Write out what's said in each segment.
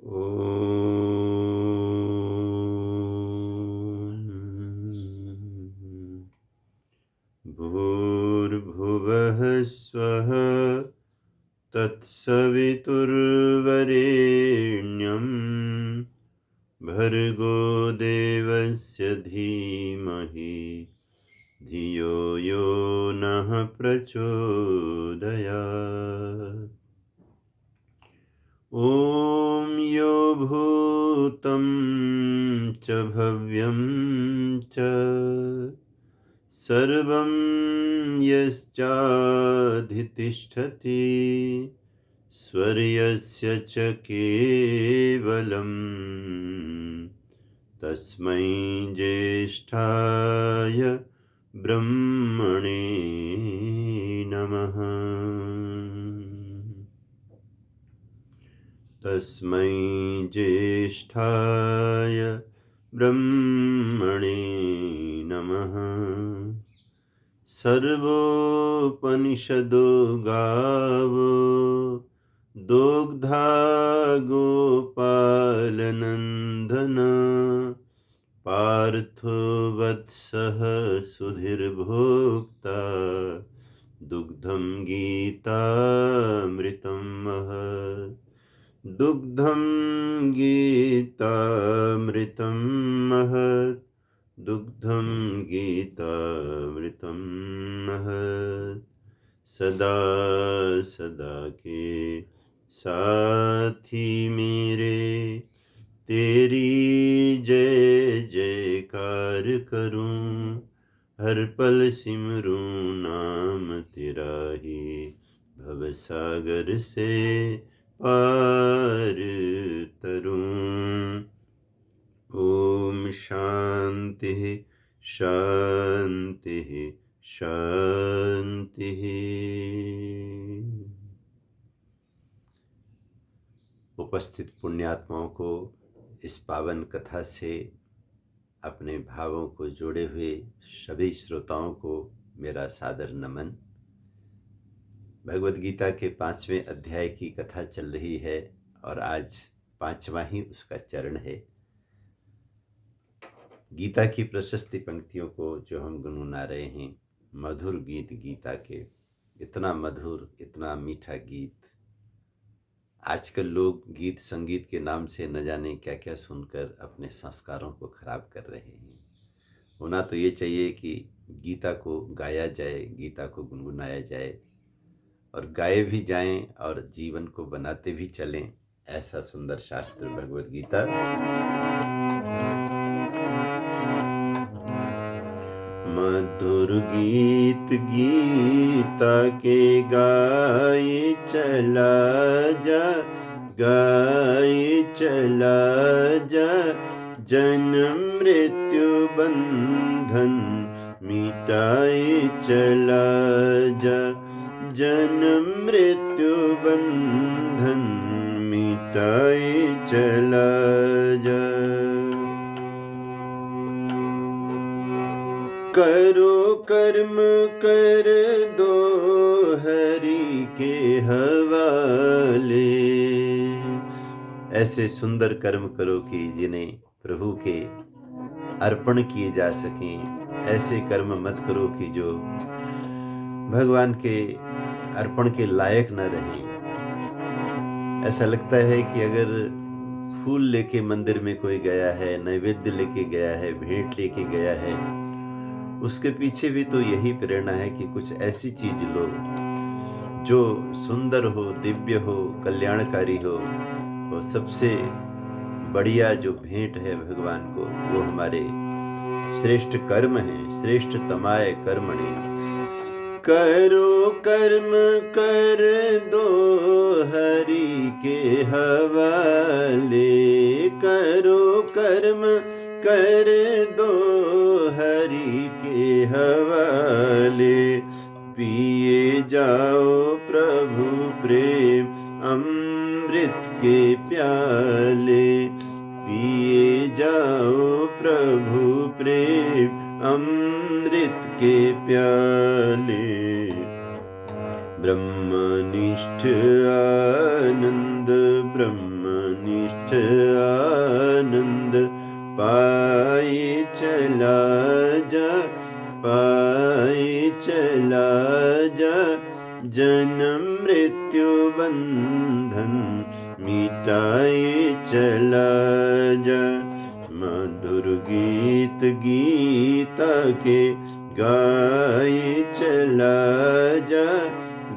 ॐ भूर्भुवः स्वः तत्सवितुर्वरेण्यं भर्गो देवस्य धीमहि धियो यो नः प्रचोदयात्। ॐ यो भूतं च भव्यं च सर्वं यश्चाधितिष्ठति स्वर्यस्य च केवलं तस्मै ज्येष्ठाय ब्रह्मणे नमः। तस्मै ज्येष्ठाय ब्रह्मणे नमः। सर्वोपनिषदो गावो दोग्धा गोपालनन्दन पार्थो वत्सः सुधीर्भोक्ता दुग्धं गीतामृतं महत्। दुग्धं गीतामृतं महत्। दुग्धं गीतामृतं महत्। सदा सदा के साथी मेरे तेरी जय जयकार करूं, हर पल सिमरूं नाम तेरा ही भवसागर से पार तरूं। ओम शांति शांति शांति। उपस्थित पुण्यात्माओं को इस पावन कथा से अपने भावों को जोड़े हुए सभी श्रोताओं को मेरा सादर नमन। भगवद गीता के 5वें अध्याय की कथा चल रही है और आज 5वां ही उसका चरण है। गीता की प्रशस्ति पंक्तियों को जो हम गुनगुना रहे हैं, मधुर गीत गीता के, इतना मधुर इतना मीठा गीत। आजकल लोग गीत संगीत के नाम से न जाने क्या क्या सुनकर अपने संस्कारों को खराब कर रहे हैं। होना तो ये चाहिए कि गीता को गाया जाए, गीता को गुनगुनाया जाए और गाए भी जाएं और जीवन को बनाते भी चलें। ऐसा सुंदर शास्त्र भगवद गीता। मधुर गीत गीता के गाए चला जा, गाए चला जा, जन्म मृत्यु बंधन मिटाए चला जा, जन्म मृत्यु बंधन मिटाए चला जा। करो कर्म कर दो हरि के हवाले। ऐसे सुंदर कर्म करो कि जिन्हें प्रभु के अर्पण किए जा सकें। ऐसे कर्म मत करो कि जो भगवान के अर्पण के लायक न रहें। ऐसा लगता है कि अगर फूल लेके मंदिर में कोई गया है, नैवेद्य लेके गया है, भेंट लेके गया है, उसके पीछे भी तो यही प्रेरणा है कि कुछ ऐसी चीज लो जो सुंदर हो, दिव्य हो, कल्याणकारी हो। और सबसे बढ़िया जो भेंट है भगवान को, वो हमारे श्रेष्ठ कर्म है। श्रेष्ठ तमाय कर्मणि। करो कर्म कर दो हरि के हवाले। करो कर्म कर दो हरि के हवाले। पिए जाओ प्रभु प्रेम अमृत के प्याले। पिए जाओ प्रभु प्रेम अमृत के प्याले। ब्रह्मनिष्ठ आनंद ब्रह्मनिष्ठ मीठ आनंद पाई चला जा, पाई चला जा, जन्म मृत्यु बंधन मिटाई चला जा। मधुर गीत गीता के गाई चला जा,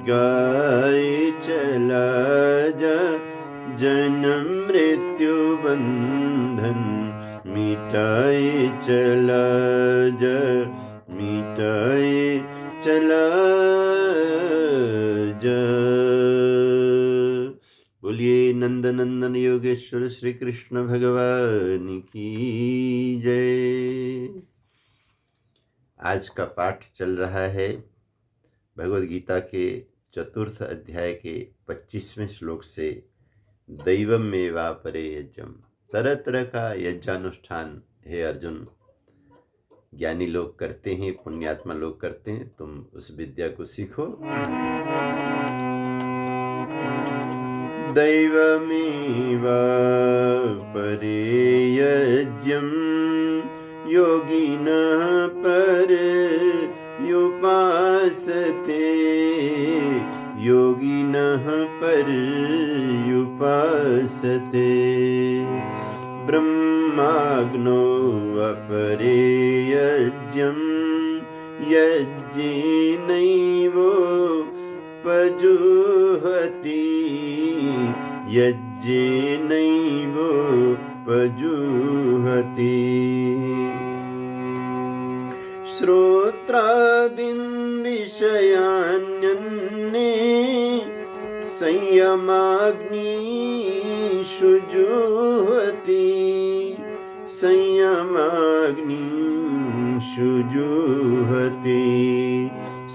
गाई चला जा, जन्म मृत्यु बंधन मिटाई चला जा, मिटाई चला जा। बोलिए नंदनंदन योगेश्वर श्री कृष्ण भगवान की जय। आज का पाठ चल रहा है भगवद गीता के 4th अध्याय के 25वें श्लोक से, दैवम में वापरे यज्ञम। तरह तरह का यज्ञानुष्ठान हे अर्जुन ज्ञानी लोग करते हैं, पुण्यात्मा लोग करते हैं, तुम उस विद्या को सीखो। दैवमेवापरे यज्ञं योगिनः पर्युपासते, योगिनः पर्युपासते। ब्रह्माग्नौ अपरे यज्ञं यज्ञेनैवोपजुह्वति, यज्ञेनैवोपजुह्वति। श्रोत्रादीन् विषयान्यन्ने संयमाग्निषु जुह्वति, संयमाग्निषु जुह्वति।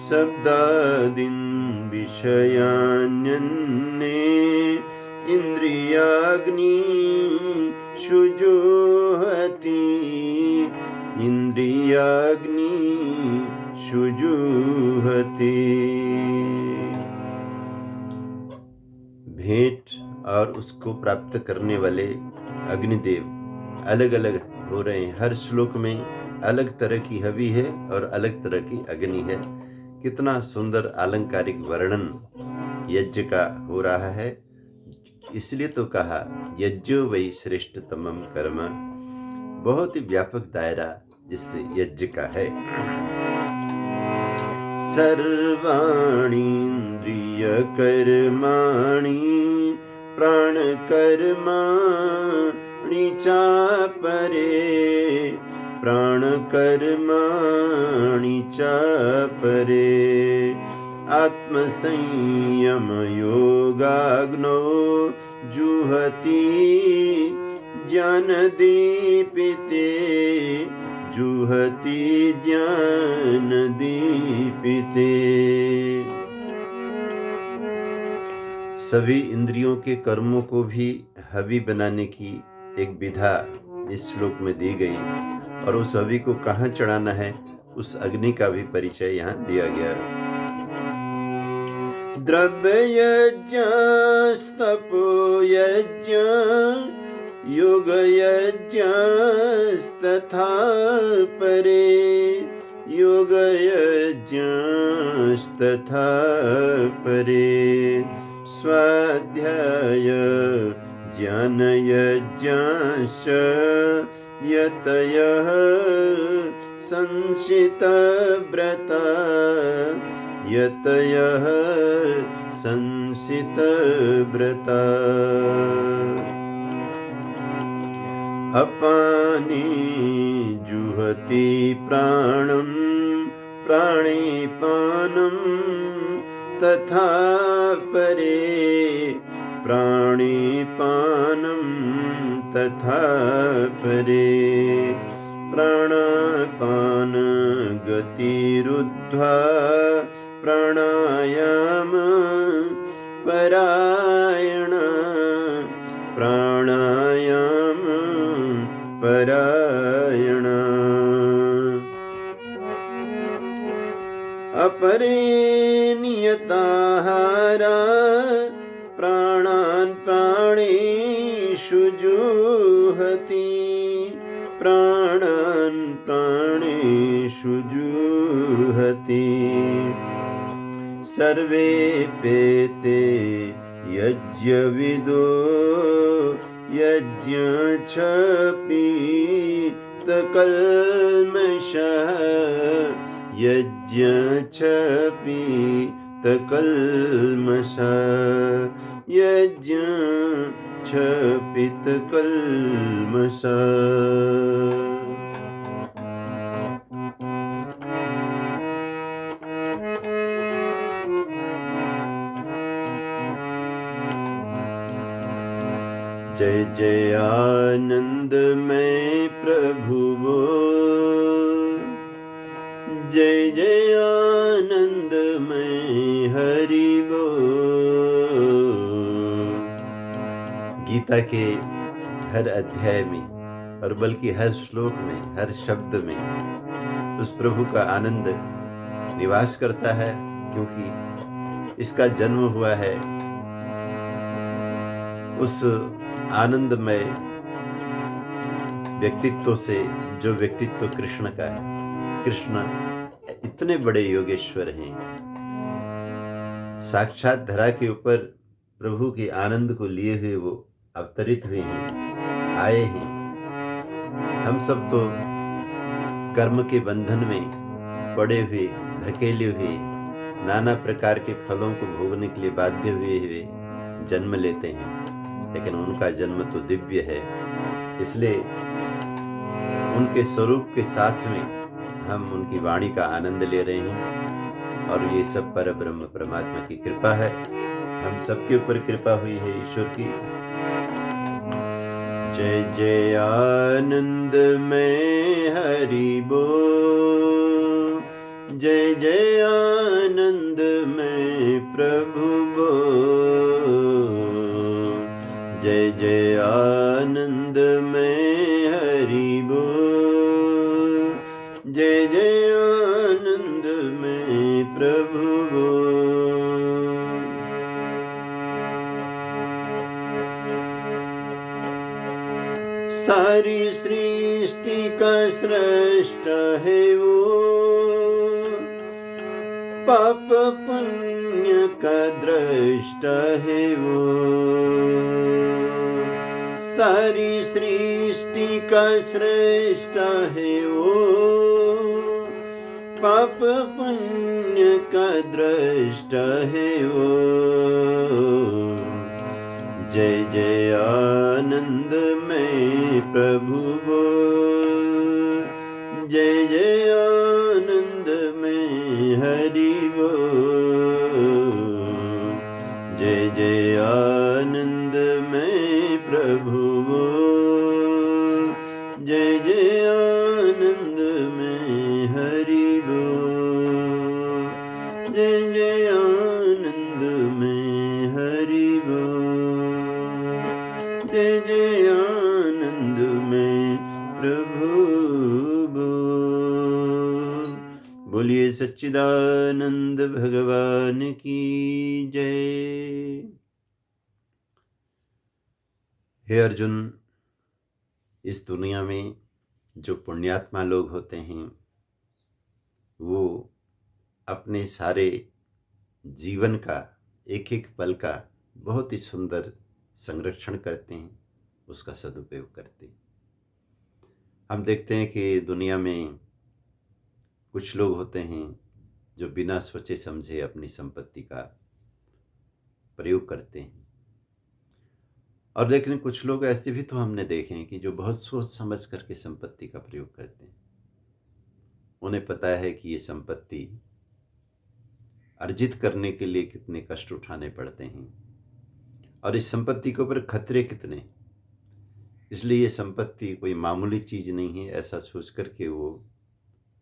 शब्दादीन् विषयान्यन्ने इन्द्रियाग्निषु जुह्वति, इंद्रियाग्निषु जुह्वति। भेंट और उसको प्राप्त करने वाले अग्निदेव अलग अलग हो रहे हैं। हर श्लोक में अलग तरह की हवि है और अलग तरह की अग्नि है। कितना सुंदर अलंकारिक वर्णन यज्ञ का हो रहा है। इसलिए तो कहा यज्ञो वै श्रेष्ठतमं कर्म। बहुत ही व्यापक दायरा जिससे यज्ञ का है। सर्वाणीन्द्रिय कर्माणि प्राण कर्माणि चापरे, प्राण कर्माणि चापरे। आत्मसंयम योगाग्नौ जुह्वति, ज्ञानदीपिते जुह्वति, ज्ञानदीपिते। सभी इंद्रियों के कर्मों को भी हवि बनाने की एक विधा इस श्लोक में दी गई, और उस हवि को कहाँ चढ़ाना है उस अग्नि का भी परिचय यहाँ दिया गया। द्रव्ययज्ञस्तपो यज्ञ योगयज्ञस्तथा परे, योगयज्ञस्तथा परे। स्वाध्याय ज्ञानयज्ञश्च यतयः संशितव्रता, यतयः संशितव्रता। अपाने जुह्वति प्राणं, प्राणे पानं तथा परे, प्राणे पानं तथा परे। प्राणापान गतिरुद्ध्वा प्राणायाम परायण, प्राणायाम परायण। अपरे नियताहारा प्राणान् प्राणेषु सर्वे पेते यज्ञविदो यज्ञक्षपितकल्मषः यज्ञक्षपितकल्मषः यज्ञक्षपितकल्मषः। जय जय आनंदमय प्रभु बोल, जय जय आनंदमय हरि बोल। गीता के हर अध्याय में और बल्कि हर श्लोक में, हर शब्द में उस प्रभु का आनंद निवास करता है, क्योंकि इसका जन्म हुआ है उस आनंदमय व्यक्तित्व से जो व्यक्तित्व कृष्ण का है। कृष्ण इतने बड़े योगेश्वर हैं, साक्षात धरा के ऊपर प्रभु के आनंद को लिए हुए वो अवतरित हुए हैं, आए हैं। हम सब तो कर्म के बंधन में पड़े हुए, धकेले हुए, नाना प्रकार के फलों को भोगने के लिए बाध्य हुए जन्म लेते हैं, लेकिन उनका जन्म तो दिव्य है। इसलिए उनके स्वरूप के साथ में हम उनकी वाणी का आनंद ले रहे हैं, और ये सब परब्रह्म परमात्मा की कृपा है। हम सबके ऊपर कृपा हुई है ईश्वर की। जय जय आनंदमय हरि बोल, जय जय आनंदमय प्रभु बोल, जय जय आनंदमय हरि बोल, जय जय आनंदमय प्रभु बोल। सारी सृष्टि का सृष्टा है वो, पाप पुण्य का दृष्टा है वो। सारी सृष्टि का सृष्टा है वो, पाप पुण्य का दृष्टा है वो। जय जय आनंदमय प्रभु बोल, जय जय आनंदमय हरि बोल, जय जय आनंदमय प्रभु बोल, जय जय आनंदमय हरि बोल, जय जय आनंदमय हरि बोल, जय जय आनंदमय प्रभु बोल। बोलिए सच्चिदानंद भगवान की जय। हे अर्जुन, इस दुनिया में जो पुण्यात्मा लोग होते हैं वो अपने सारे जीवन का एक एक पल का बहुत ही सुंदर संरक्षण करते हैं, उसका सदुपयोग करते हैं। हम देखते हैं कि दुनिया में कुछ लोग होते हैं जो बिना सोचे समझे अपनी संपत्ति का प्रयोग करते हैं, और लेकिन कुछ लोग ऐसे भी तो हमने देखे हैं कि जो बहुत सोच समझ करके संपत्ति का प्रयोग करते हैं। उन्हें पता है कि ये संपत्ति अर्जित करने के लिए कितने कष्ट उठाने पड़ते हैं और इस संपत्ति के ऊपर खतरे कितने। इसलिए ये संपत्ति कोई मामूली चीज़ नहीं है, ऐसा सोच करके वो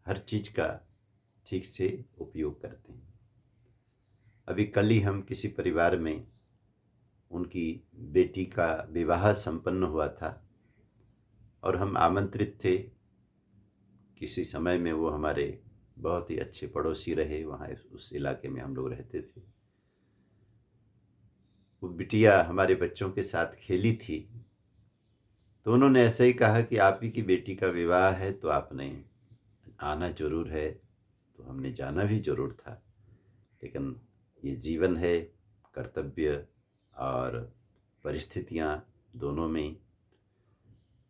हर चीज़ का ठीक से उपयोग करते हैं। अभी कल ही हम किसी परिवार में उनकी बेटी का विवाह संपन्न हुआ था और हम आमंत्रित थे। किसी समय में वो हमारे बहुत ही अच्छे पड़ोसी रहे, वहाँ उस इलाके में हम लोग रहते थे। वो बिटिया हमारे बच्चों के साथ खेली थी, तो उन्होंने ऐसे ही कहा कि आप ही की बेटी का विवाह है तो आपने आना जरूर है। तो हमने जाना भी जरूर था, लेकिन ये जीवन है, कर्तव्य और परिस्थितियाँ दोनों में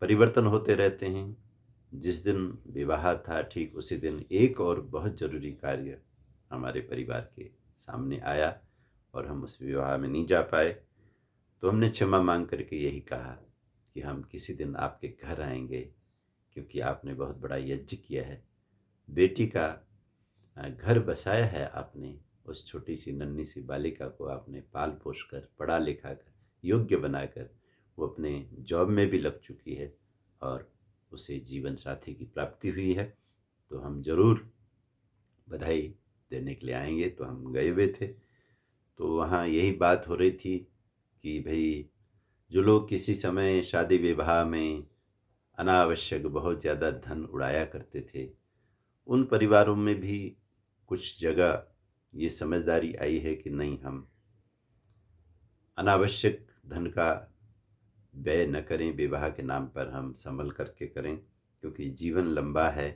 परिवर्तन होते रहते हैं। जिस दिन विवाह था ठीक उसी दिन एक और बहुत ज़रूरी कार्य हमारे परिवार के सामने आया और हम उस विवाह में नहीं जा पाए। तो हमने क्षमा मांग करके यही कहा कि हम किसी दिन आपके घर आएंगे, क्योंकि आपने बहुत बड़ा यज्ञ किया है। बेटी का घर बसाया है आपने, उस छोटी सी नन्ही सी बालिका को आपने पाल पोस कर पढ़ा लिखा कर योग्य बनाकर वो अपने जॉब में भी लग चुकी है और उसे जीवन साथी की प्राप्ति हुई है। तो हम ज़रूर बधाई देने के लिए आएंगे। तो हम गए हुए थे, तो वहाँ यही बात हो रही थी कि भाई जो लोग किसी समय शादी विवाह में अनावश्यक बहुत ज़्यादा धन उड़ाया करते थे, उन परिवारों में भी कुछ जगह ये समझदारी आई है कि नहीं, हम अनावश्यक धन का व्यय न करें, विवाह के नाम पर हम संभल करके करें, क्योंकि जीवन लंबा है।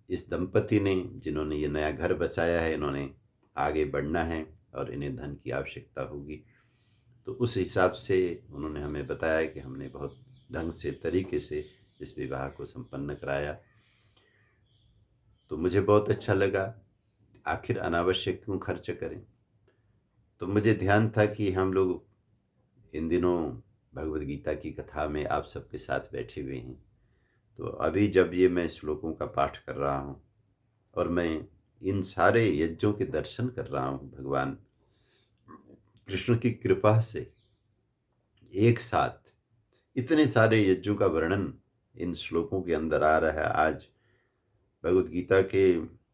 इस दंपति ने, जिन्होंने ये नया घर बसाया है, इन्होंने आगे बढ़ना है और इन्हें धन की आवश्यकता होगी। तो उस हिसाब से उन्होंने हमें बताया कि हमने बहुत ढंग से तरीके से इस विवाह को संपन्न कराया। तो मुझे बहुत अच्छा लगा। आखिर अनावश्यक क्यों खर्च करें। तो मुझे ध्यान था कि हम लोग इन दिनों भगवद गीता की कथा में आप सबके साथ बैठे हुए हैं। तो अभी जब ये मैं श्लोकों का पाठ कर रहा हूँ और मैं इन सारे यज्ञों के दर्शन कर रहा हूँ, भगवान कृष्ण की कृपा से एक साथ इतने सारे यज्ञों का वर्णन इन श्लोकों के अंदर आ रहा है। आज भगवद गीता के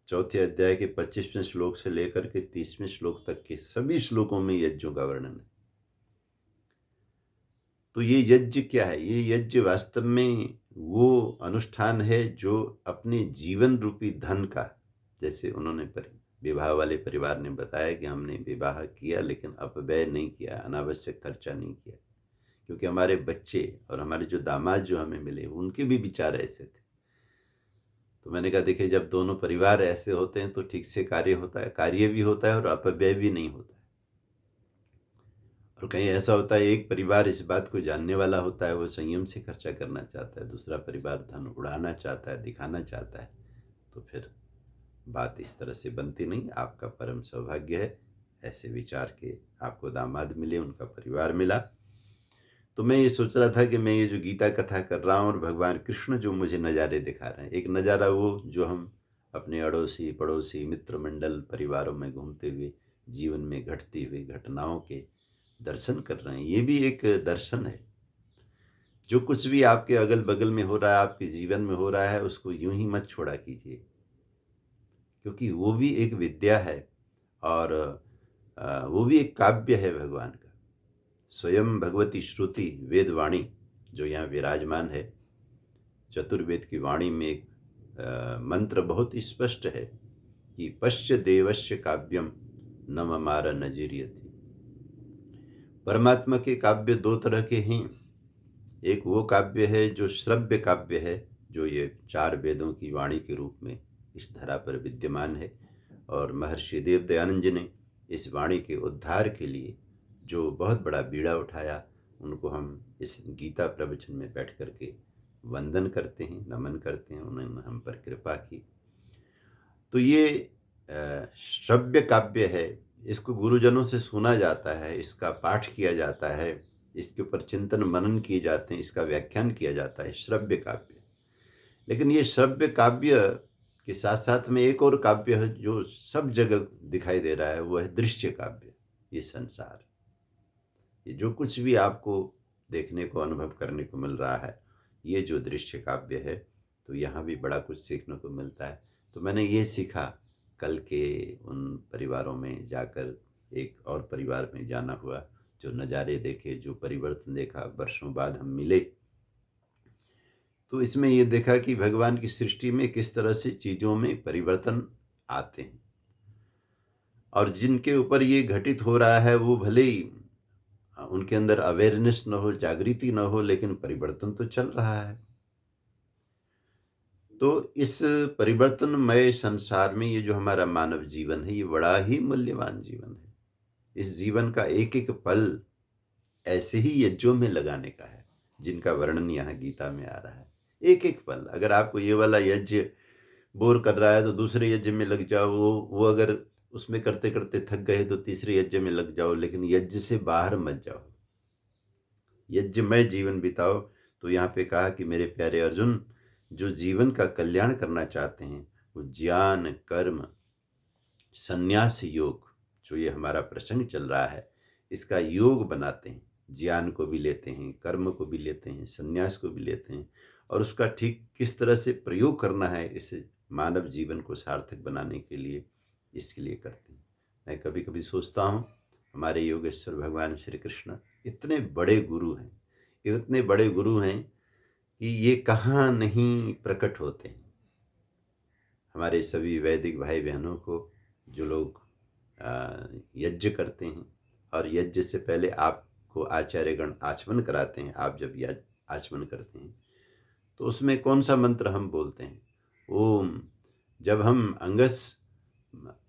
चौथे अध्याय के 25वें श्लोक से लेकर के 30वें श्लोक तक के सभी श्लोकों में यज्ञों का वर्णन है। तो ये यज्ञ क्या है? ये यज्ञ वास्तव में वो अनुष्ठान है जो अपने जीवन रूपी धन का, जैसे उन्होंने विवाह वाले परिवार ने बताया कि हमने विवाह किया लेकिन अपव्यय नहीं किया, अनावश्यक खर्चा नहीं किया, क्योंकि हमारे बच्चे और हमारे जो दामाद जो हमें मिले उनके भी विचार ऐसे थे। तो मैंने कहा देखिए, जब दोनों परिवार ऐसे होते हैं तो ठीक से कार्य होता है, कार्य भी होता है और अपव्यय भी नहीं होता है। और कहीं ऐसा होता है एक परिवार इस बात को जानने वाला होता है, वो संयम से खर्चा करना चाहता है, दूसरा परिवार धन उड़ाना चाहता है, दिखाना चाहता है, तो फिर बात इस तरह से बनती नहीं। आपका परम सौभाग्य है ऐसे विचार के आपको दामाद मिले, उनका परिवार मिला। तो मैं ये सोच रहा था कि मैं ये जो गीता कथा कर रहा हूँ और भगवान कृष्ण जो मुझे नज़ारे दिखा रहे हैं, एक नज़ारा वो जो हम अपने अड़ोसी पड़ोसी मित्र मंडल परिवारों में घूमते हुए जीवन में घटती हुई घटनाओं के दर्शन कर रहे हैं, ये भी एक दर्शन है। जो कुछ भी आपके अगल बगल में हो रहा है, आपके जीवन में हो रहा है, उसको यूं ही मत छोड़ा कीजिए, क्योंकि वो भी एक विद्या है और वो भी एक काव्य है भगवान का। स्वयं भगवती श्रुति वेदवाणी जो यहाँ विराजमान है, चतुर्वेद की वाणी में एक मंत्र बहुत ही स्पष्ट है कि पश्य देवस्य काव्यम न ममार नजीरियति। परमात्मा के काव्य दो तरह के हैं। एक वो काव्य है जो श्रव्य काव्य है, जो ये 4 वेदों की वाणी के रूप में इस धरा पर विद्यमान है, और महर्षि देव दयानंद जी ने इस वाणी के उद्धार के लिए जो बहुत बड़ा बीड़ा उठाया, उनको हम इस गीता प्रवचन में बैठ करके वंदन करते हैं, नमन करते हैं। उन्होंने हम पर कृपा की। तो ये श्रव्य काव्य है, इसको गुरुजनों से सुना जाता है, इसका पाठ किया जाता है, इसके ऊपर चिंतन मनन किए जाते हैं, इसका व्याख्यान किया जाता है, श्रव्य काव्य। लेकिन ये श्रव्य काव्य के साथ साथ में एक और काव्य है जो सब जगह दिखाई दे रहा है, वो है दृश्य काव्य। ये संसार, ये जो कुछ भी आपको देखने को अनुभव करने को मिल रहा है, ये जो दृश्य काव्य है, तो यहाँ भी बड़ा कुछ सीखने को मिलता है। तो मैंने ये सीखा कल के उन परिवारों में जाकर, एक और परिवार में जाना हुआ, जो नज़ारे देखे, जो परिवर्तन देखा, वर्षों बाद हम मिले, तो इसमें ये देखा कि भगवान की सृष्टि में किस तरह से चीज़ों में परिवर्तन आते हैं, और जिनके ऊपर ये घटित हो रहा है वो भले ही उनके अंदर अवेयरनेस न हो, जागृति न हो, लेकिन परिवर्तन तो चल रहा है। तो इस परिवर्तनमय संसार में ये जो हमारा मानव जीवन है, ये बड़ा ही मूल्यवान जीवन है। इस जीवन का एक-एक पल ऐसे ही यज्ञों में लगाने का है, जिनका वर्णन यहाँ गीता में आ रहा है। एक-एक पल, अगर आपको ये वाला यज्ञ बोर कर रहा है तो दूसरे यज्ञ में लग जाओ, वो अगर उसमें करते-करते थक गए तो तीसरे यज्ञ में लग जाओ, लेकिन यज्ञ से बाहर मत जाओ। यज्ञमय जीवन बिताओ। तो यहाँ पे कहा कि मेरे प्यारे अर्जुन, जो जीवन का कल्याण करना चाहते हैं, वो ज्ञान, कर्म, संन्यास योग, जो ये हमारा प्रसंग चल रहा है, इसका योग बनाते हैं। ज्ञान को भी लेते हैं, कर्म को भी लेते हैं, संन्यास को भी लेते हैं, और उसका ठीक किस तरह से प्रयोग करना है इस मानव जीवन को सार्थक बनाने के लिए, इसके लिए करते हैं। मैं कभी कभी सोचता हूँ, हमारे योगेश्वर भगवान श्री कृष्ण इतने बड़े गुरु हैं, इतने बड़े गुरु हैं कि ये कहाँ नहीं प्रकट होते हैं। हमारे सभी वैदिक भाई बहनों को, जो लोग यज्ञ करते हैं, और यज्ञ से पहले आपको आचार्यगण आचमन कराते हैं, आप जब यज्ञ आचमन करते हैं तो उसमें कौन सा मंत्र हम बोलते हैं? ओम। जब हम अंगस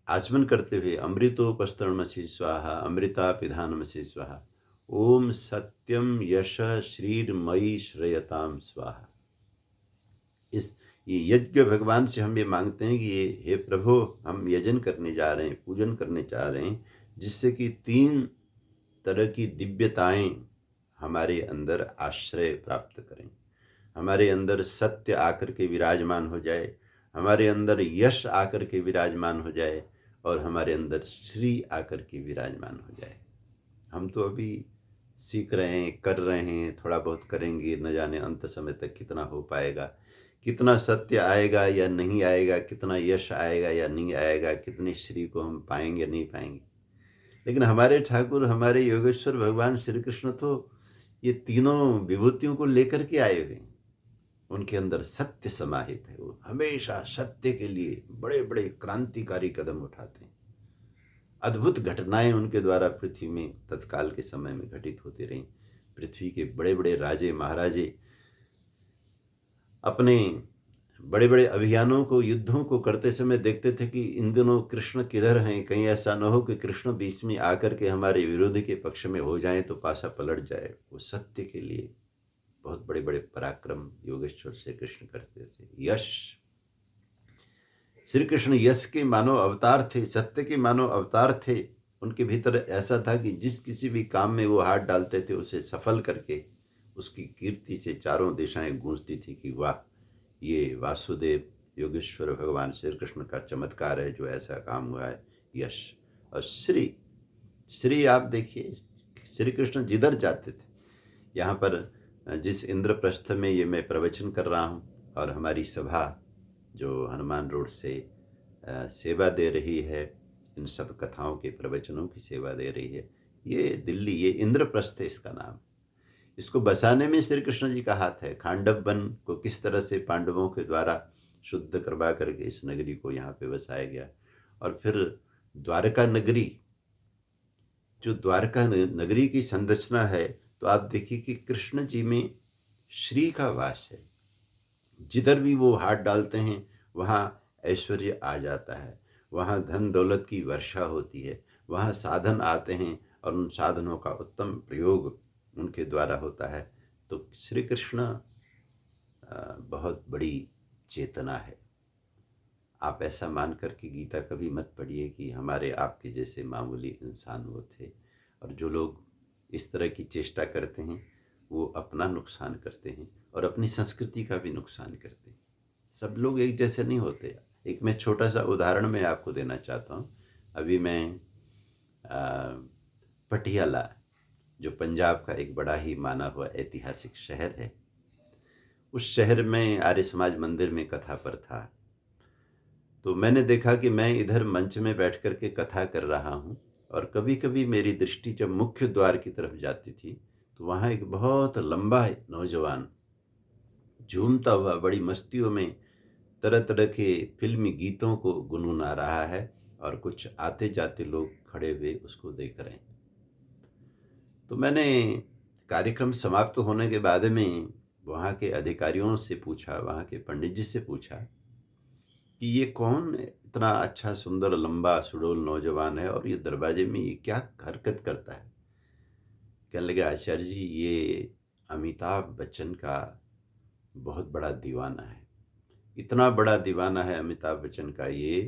आचमन करते हुए अमृतोपस्तरणमसि स्वाहा, अमृता पिधानमसि स्वाहा, ओम सत्यम यश श्रीर्मयी श्रेयताम स्वाहा। ये यज्ञ भगवान से हम ये मांगते हैं कि ये हे प्रभु, हम यजन करने जा रहे हैं, पूजन करने जा रहे हैं, जिससे कि 3 तरह की दिव्यताएं हमारे अंदर आश्रय प्राप्त करें। हमारे अंदर सत्य आकर के विराजमान हो जाए, हमारे अंदर यश आकर के विराजमान हो जाए, और हमारे अंदर श्री आकर के विराजमान हो जाए। हम तो अभी सीख रहे हैं, कर रहे हैं, थोड़ा बहुत करेंगे, न जाने अंत समय तक कितना हो पाएगा, कितना सत्य आएगा या नहीं आएगा, कितना यश आएगा या नहीं आएगा, कितने श्री को हम पाएंगे नहीं पाएंगे। लेकिन हमारे ठाकुर, हमारे योगेश्वर भगवान श्री कृष्ण तो ये तीनों विभूतियों को लेकर के आए हुए हैं। उनके अंदर सत्य समाहित है। वो हमेशा सत्य के लिए बड़े बड़े क्रांतिकारी कदम उठाते हैं। अद्भुत घटनाएं उनके द्वारा पृथ्वी में तत्काल के समय में घटित होती रहीं। पृथ्वी के बड़े बड़े राजे महाराजे अपने बड़े बड़े अभियानों को, युद्धों को करते समय देखते थे कि इन दिनों कृष्ण किधर हैं, कहीं ऐसा न हो कि कृष्ण बीच में आकर के हमारे विरोधी के पक्ष में हो जाएं तो पासा पलट जाए। वो सत्य के लिए बहुत बड़े बड़े पराक्रम योगेश्वर श्री कृष्ण करते थे। यश, श्री कृष्ण यश के मानव अवतार थे, सत्य के मानव अवतार थे। उनके भीतर ऐसा था कि जिस किसी भी काम में वो हाथ डालते थे, उसे सफल करके उसकी कीर्ति से चारों दिशाएं गूंजती थी कि वाह, ये वासुदेव योगेश्वर भगवान श्री कृष्ण का चमत्कार है जो ऐसा काम हुआ है। यश और श्री, श्री आप देखिए, श्री कृष्ण जिधर जाते थे, यहाँ पर जिस इंद्रप्रस्थ में ये मैं प्रवचन कर रहा हूँ, और हमारी सभा जो हनुमान रोड से सेवा दे रही है, इन सब कथाओं के प्रवचनों की सेवा दे रही है, ये दिल्ली, ये इंद्रप्रस्थ है इसका नाम। इसको बसाने में श्री कृष्ण जी का हाथ है। खांडव वन को किस तरह से पांडवों के द्वारा शुद्ध करवा करके इस नगरी को यहाँ पे बसाया गया। और फिर द्वारका नगरी, जो द्वारका नगरी की संरचना है, तो आप देखिए कि कृष्ण जी में श्री का वास है। जिधर भी वो हाथ डालते हैं वहाँ ऐश्वर्य आ जाता है, वहाँ धन दौलत की वर्षा होती है, वहाँ साधन आते हैं और उन साधनों का उत्तम प्रयोग उनके द्वारा होता है। तो श्री कृष्ण बहुत बड़ी चेतना है। आप ऐसा मान कर के गीता कभी मत पढ़िए कि हमारे आपके जैसे मामूली इंसान वो थे। और जो लोग इस तरह की चेष्टा करते हैं वो अपना नुकसान करते हैं और अपनी संस्कृति का भी नुकसान करते हैं। सब लोग एक जैसे नहीं होते। एक मैं छोटा सा उदाहरण मैं आपको देना चाहता हूँ। अभी मैं पटियाला, जो पंजाब का एक बड़ा ही माना हुआ ऐतिहासिक शहर है, उस शहर में आर्य समाज मंदिर में कथा पर था। तो मैंने देखा कि मैं इधर मंच में बैठ कर के कथा कर रहा हूँ, और कभी कभी मेरी दृष्टि जब मुख्य द्वार की तरफ जाती थी तो वहाँ एक बहुत लंबा नौजवान झूमता हुआ बड़ी मस्तियों में तरह तरह के फिल्मी गीतों को गुनगुना रहा है, और कुछ आते जाते लोग खड़े हुए उसको देख रहे हैं। तो मैंने कार्यक्रम समाप्त होने के बाद में वहाँ के अधिकारियों से पूछा, वहाँ के पंडित जी से पूछा कि ये कौन इतना अच्छा सुंदर लंबा सुडौल नौजवान है और ये दरवाजे में ये क्या हरकत करता है। कहने लगे आचार्य जी ये अमिताभ बच्चन का बहुत बड़ा दीवाना है। इतना बड़ा दीवाना है अमिताभ बच्चन का ये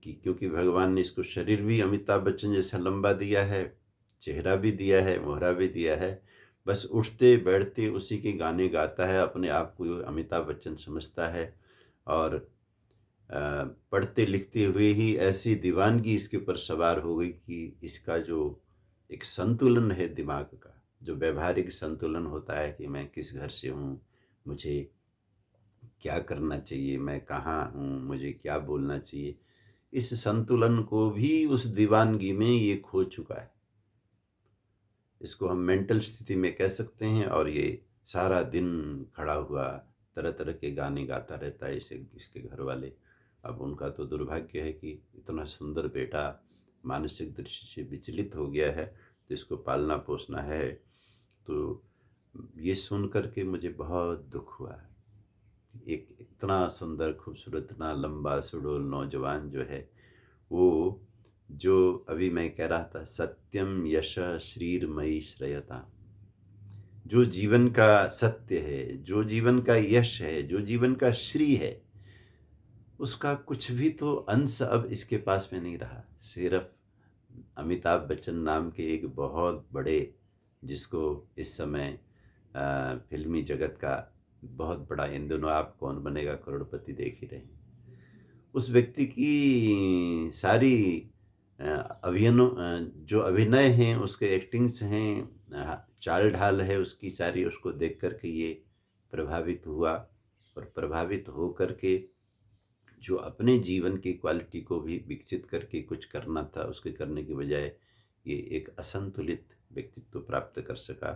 कि क्योंकि भगवान ने इसको शरीर भी अमिताभ बच्चन जैसा लंबा दिया है, चेहरा भी दिया है, मोहरा भी दिया है, बस उठते बैठते उसी के गाने गाता है, अपने आप को अमिताभ बच्चन समझता है और पढ़ते लिखते हुए ही ऐसी दीवानगी इसके ऊपर सवार हो गई कि इसका जो एक संतुलन है दिमाग का, जो व्यवहारिक संतुलन होता है कि मैं किस घर से हूँ, मुझे क्या करना चाहिए, मैं कहाँ हूँ, मुझे क्या बोलना चाहिए, इस संतुलन को भी उस दीवानगी में ये खो चुका है। इसको हम मेंटल स्थिति में कह सकते हैं। और ये सारा दिन खड़ा हुआ तरह तरह के गाने गाता रहता है। इसे इसके घर वाले, अब उनका तो दुर्भाग्य है कि इतना सुंदर बेटा मानसिक दृष्टि से विचलित हो गया है, तो इसको पालना पोसना है। तो ये सुन कर के मुझे बहुत दुख हुआ है। एक इतना सुंदर खूबसूरत इतना लंबा सुडौल नौजवान जो है, वो जो अभी मैं कह रहा था सत्यम यश श्रीर्मयी श्रेयता, जो जीवन का सत्य है, जो जीवन का यश है, जो जीवन का श्री है, उसका कुछ भी तो अंश अब इसके पास में नहीं रहा। सिर्फ अमिताभ बच्चन नाम के एक बहुत बड़े, जिसको इस समय फिल्मी जगत का बहुत बड़ा, इन दिनों आप कौन बनेगा करोड़पति देख ही रहे हैं, उस व्यक्ति की सारी जो अभिनय हैं, उसके एक्टिंग्स हैं, चाल ढाल है उसकी सारी, उसको देख कर के ये प्रभावित हुआ। और प्रभावित हो कर के जो अपने जीवन की क्वालिटी को भी विकसित करके कुछ करना था, उसके करने के बजाय ये एक असंतुलित व्यक्तित्व प्राप्त कर सका।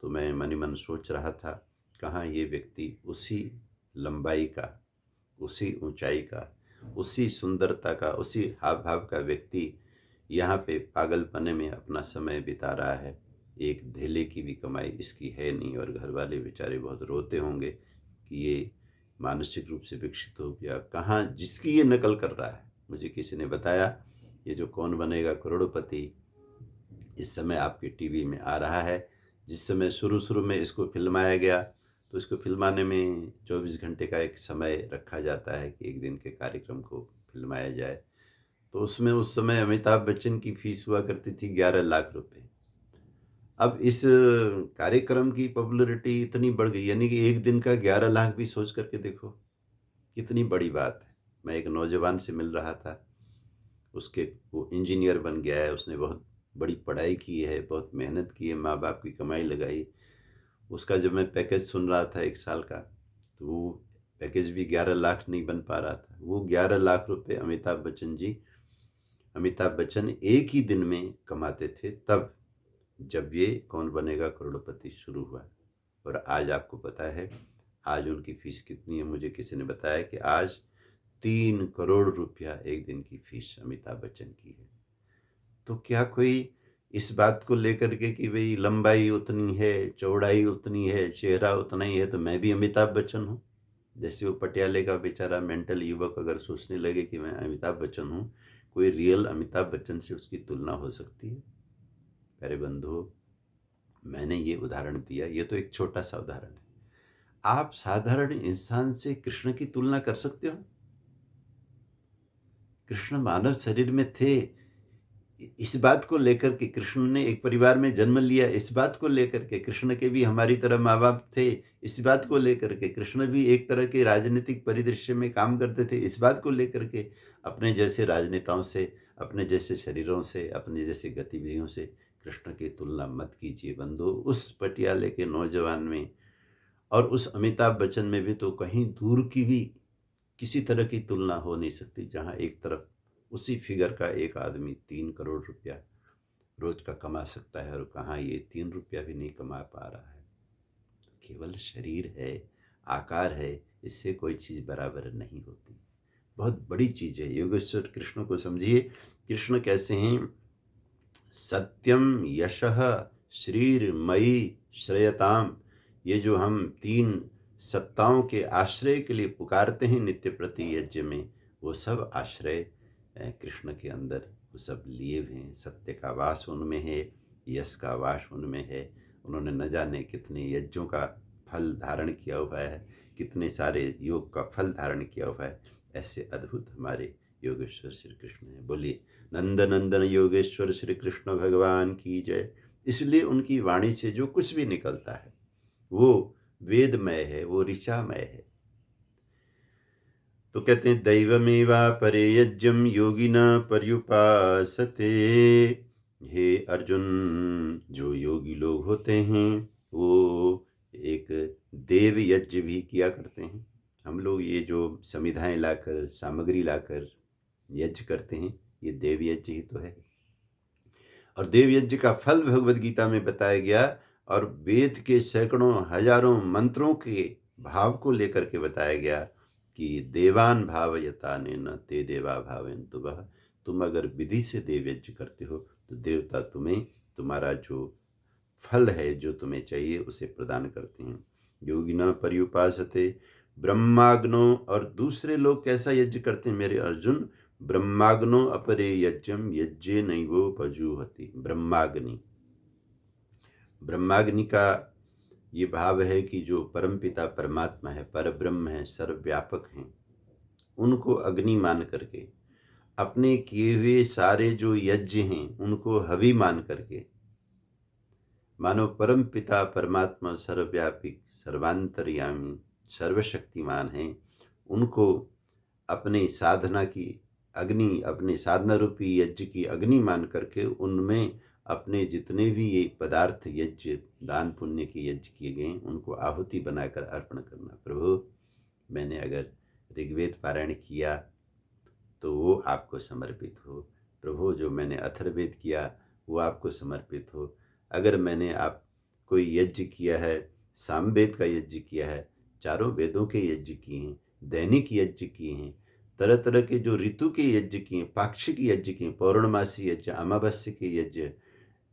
तो मैं मन ही मन सोच रहा था, कहाँ ये व्यक्ति उसी लंबाई का, उसी ऊंचाई का, उसी सुंदरता का, उसी हाव भाव का व्यक्ति यहाँ पे पागलपने में अपना समय बिता रहा है। एक धेले की भी कमाई इसकी है नहीं, और घर वाले बेचारे बहुत रोते होंगे कि ये मानसिक रूप से विकसित हो गया, कहाँ जिसकी ये नकल कर रहा है। मुझे किसी ने बताया ये जो कौन बनेगा करोड़पति इस समय आपके टीवी में आ रहा है। जिस समय शुरू में इसको फिल्माया गया, तो इसको फिल्माने में 24 घंटे का एक समय रखा जाता है कि एक दिन के कार्यक्रम को फिल्माया जाए। तो उसमें उस समय अमिताभ बच्चन की फीस हुआ करती थी 11 लाख रुपए। अब इस कार्यक्रम की पॉपुलैरिटी इतनी बढ़ गई, यानी कि एक दिन का 11 लाख भी सोच करके देखो कितनी बड़ी बात है। मैं एक नौजवान से मिल रहा था, उसके वो इंजीनियर बन गया है, उसने बहुत बड़ी पढ़ाई की है, बहुत मेहनत की है, माँ बाप की कमाई लगाई। उसका जब मैं पैकेज सुन रहा था 1 साल का, तो वो पैकेज भी 11 लाख नहीं बन पा रहा था। वो 11 लाख रुपए अमिताभ बच्चन एक ही दिन में कमाते थे, तब जब ये कौन बनेगा करोड़पति शुरू हुआ। और आज आपको पता है आज उनकी फीस कितनी है? मुझे किसी ने बताया कि आज 3 करोड़ रुपया एक दिन की फीस अमिताभ बच्चन की है। तो क्या कोई इस बात को लेकर के कि भाई लंबाई उतनी है, चौड़ाई उतनी है, चेहरा उतना ही है, तो मैं भी अमिताभ बच्चन हूँ? जैसे वो पटियाले का बेचारा मेंटल युवक अगर सोचने लगे कि मैं अमिताभ बच्चन हूँ, कोई रियल अमिताभ बच्चन से उसकी तुलना हो सकती है? प्यारे बंधुओं, मैंने ये उदाहरण दिया, ये तो एक छोटा सा उदाहरण है। आप साधारण इंसान से कृष्ण की तुलना कर सकते हो? कृष्ण मानव शरीर में थे, इस बात को लेकर के कृष्ण ने एक परिवार में जन्म लिया, इस बात को लेकर के कृष्ण के भी हमारी तरह माँ बाप थे, इस बात को लेकर के कृष्ण भी एक तरह के राजनीतिक परिदृश्य में काम करते थे, इस बात को लेकर के अपने जैसे राजनेताओं से, अपने जैसे शरीरों से, अपने जैसे गतिविधियों से कृष्ण की तुलना मत कीजिए बंधु। उस पटियाले के नौजवान में और उस अमिताभ बच्चन में भी तो कहीं दूर की भी किसी तरह की तुलना हो नहीं सकती, जहाँ एक तरफ उसी फिगर का एक आदमी 3 करोड़ रुपया रोज का कमा सकता है, और कहाँ ये 3 रुपया भी नहीं कमा पा रहा है। केवल शरीर है, आकार है, इससे कोई चीज़ बराबर नहीं होती। बहुत बड़ी चीज़ है। योगेश्वर कृष्ण को समझिए, कृष्ण कैसे हैं? सत्यम यशः श्रीर्मयी श्रेयताम, ये जो हम 3 सत्ताओं के आश्रय के लिए पुकारते हैं नित्य प्रति यज्ञ में, वो सब आश्रय कृष्ण के अंदर वो सब लिए हुए हैं। सत्य का वास उनमें है, यश का वास उनमें है। उन्होंने न जाने कितने यज्ञों का फल धारण किया हुआ है, कितने सारे योग का फल धारण किया हुआ है। ऐसे अद्भुत हमारे योगेश्वर श्री कृष्ण हैं। बोलिए नंद नंदन योगेश्वर श्री कृष्ण भगवान की जय। इसलिए उनकी वाणी से जो कुछ भी निकलता है वो वेदमय है, वो ऋचामय है। तो कहते हैं दैवमेवा परे यज्ञम योगिना पर्युपासते। हे अर्जुन, जो योगी लोग होते हैं वो एक देव यज्ञ भी किया करते हैं। हम लोग ये जो समिधाएं लाकर, सामग्री लाकर यज्ञ करते हैं, ये देव यज्ञ ही तो है। और देव यज्ञ का फल भगवद गीता में बताया गया, और वेद के सैकड़ों हजारों मंत्रों के भाव को लेकर के बताया गया कि देवान भावयता न ते देवा भावयन्तु वः। तुम अगर विधि से देव यज्ञ करते हो तो देवता तुम्हें तुम्हारा जो फल है, जो तुम्हें चाहिए, उसे प्रदान करते हैं। योगिना पर्युपासते ब्रह्माग्नो। और दूसरे लोग कैसा यज्ञ करते हैं मेरे अर्जुन? ब्रह्माग्नो अपरे यज्ञम यज्ञे नैवोपजुहति। ब्रह्माग्नि, ब्रह्माग्नि का ये भाव है कि जो परमपिता परमात्मा है, परब्रह्म है, सर्वव्यापक हैं, उनको अग्नि मान करके, अपने किए हुए सारे जो यज्ञ हैं उनको हवि मान करके, मानो परम पिता परमात्मा सर्वव्यापी, सर्वांतर्यामी, सर्वशक्तिमान हैं, उनको अपने साधना की अग्नि, अपने साधना रूपी यज्ञ की अग्नि मान करके उनमें अपने जितने भी ये पदार्थ यज्ञ, दान पुण्य के यज्ञ किए गए उनको आहुति बनाकर अर्पण करना। प्रभु, मैंने अगर ऋग्वेद पारायण किया तो वो आपको समर्पित हो। प्रभु, जो मैंने अथर्ववेद किया वो आपको समर्पित हो। अगर मैंने आप कोई यज्ञ किया है, सामवेद का यज्ञ किया है, चारों वेदों के यज्ञ किए हैं, दैनिक यज्ञ किए हैं, तरह तरह के जो ऋतु के यज्ञ किए, पाक्षिक यज्ञ किए, पौर्णमासी यज्ञ, अमावस्या के यज्ञ,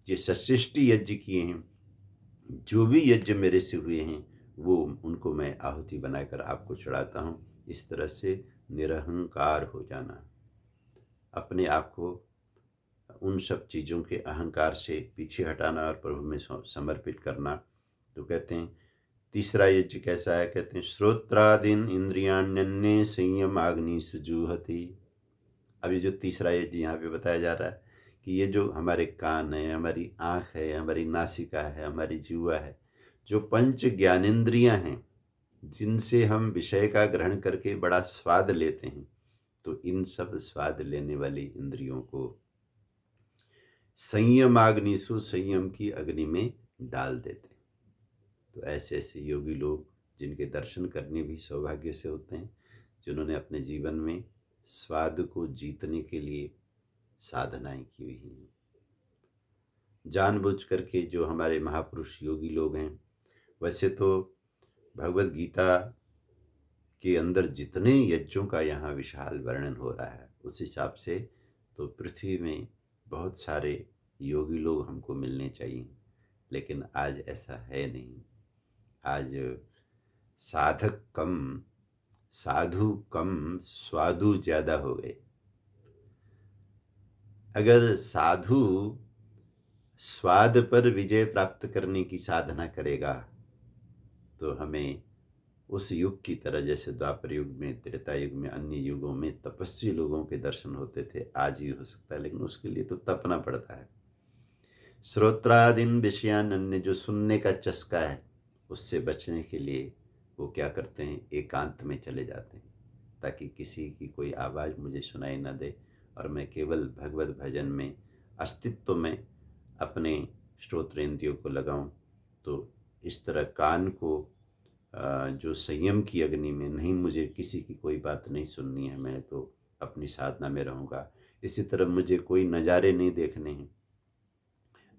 ये षष्ठी यज्ञ किए हैं, जो भी यज्ञ मेरे से हुए हैं वो उनको मैं आहुति बनाकर आपको चढ़ाता हूँ। इस तरह से निरहंकार हो जाना, अपने आप को उन सब चीज़ों के अहंकार से पीछे हटाना और प्रभु में समर्पित करना। तो कहते हैं तीसरा यज्ञ कैसा है? कहते हैं श्रोत्रादीन इंद्रियाण्यन्ये संयम आग्नि सुजुहति। अब ये जो तीसरा यज्ञ यहाँ पे बताया जा रहा है कि ये जो हमारे कान है, हमारी आँख है, हमारी नासिका है, हमारी जीवा है, जो पंच ज्ञानेंद्रियाँ हैं जिनसे हम विषय का ग्रहण करके बड़ा स्वाद लेते हैं, तो इन सब स्वाद लेने वाली इंद्रियों को संयमाग्निसु, संयम की अग्नि में डाल देते हैं। तो ऐसे ऐसे योगी लोग जिनके दर्शन करने भी सौभाग्य से होते हैं, जिन्होंने अपने जीवन में स्वाद को जीतने के लिए साधनाएं की हुई हैं, जानबूझ करके जो हमारे महापुरुष योगी लोग हैं। वैसे तो भगवद गीता के अंदर जितने यज्ञों का यहाँ विशाल वर्णन हो रहा है, उस हिसाब से तो पृथ्वी में बहुत सारे योगी लोग हमको मिलने चाहिए, लेकिन आज ऐसा है नहीं। आज साधक कम, साधु कम, स्वादु ज़्यादा हो गए। अगर साधु स्वाद पर विजय प्राप्त करने की साधना करेगा तो हमें उस युग की तरह, जैसे द्वापर युग में, त्रेता युग में, अन्य युगों में तपस्वी लोगों के दर्शन होते थे, आज ही हो सकता है, लेकिन उसके लिए तो तपना पड़ता है। श्रोत्रादीन विषयान अन्य, जो सुनने का चस्का है, उससे बचने के लिए वो क्या करते हैं? एकांत में चले जाते हैं, ताकि किसी की कोई आवाज़ मुझे सुनाई न दे और मैं केवल भगवत भजन में, अस्तित्व में अपने श्रोत्रेंद्रियों को लगाऊं। तो इस तरह कान को जो संयम की अग्नि में, नहीं मुझे किसी की कोई बात नहीं सुननी है, मैं तो अपनी साधना में रहूँगा। इसी तरह मुझे कोई नज़ारे नहीं देखने हैं,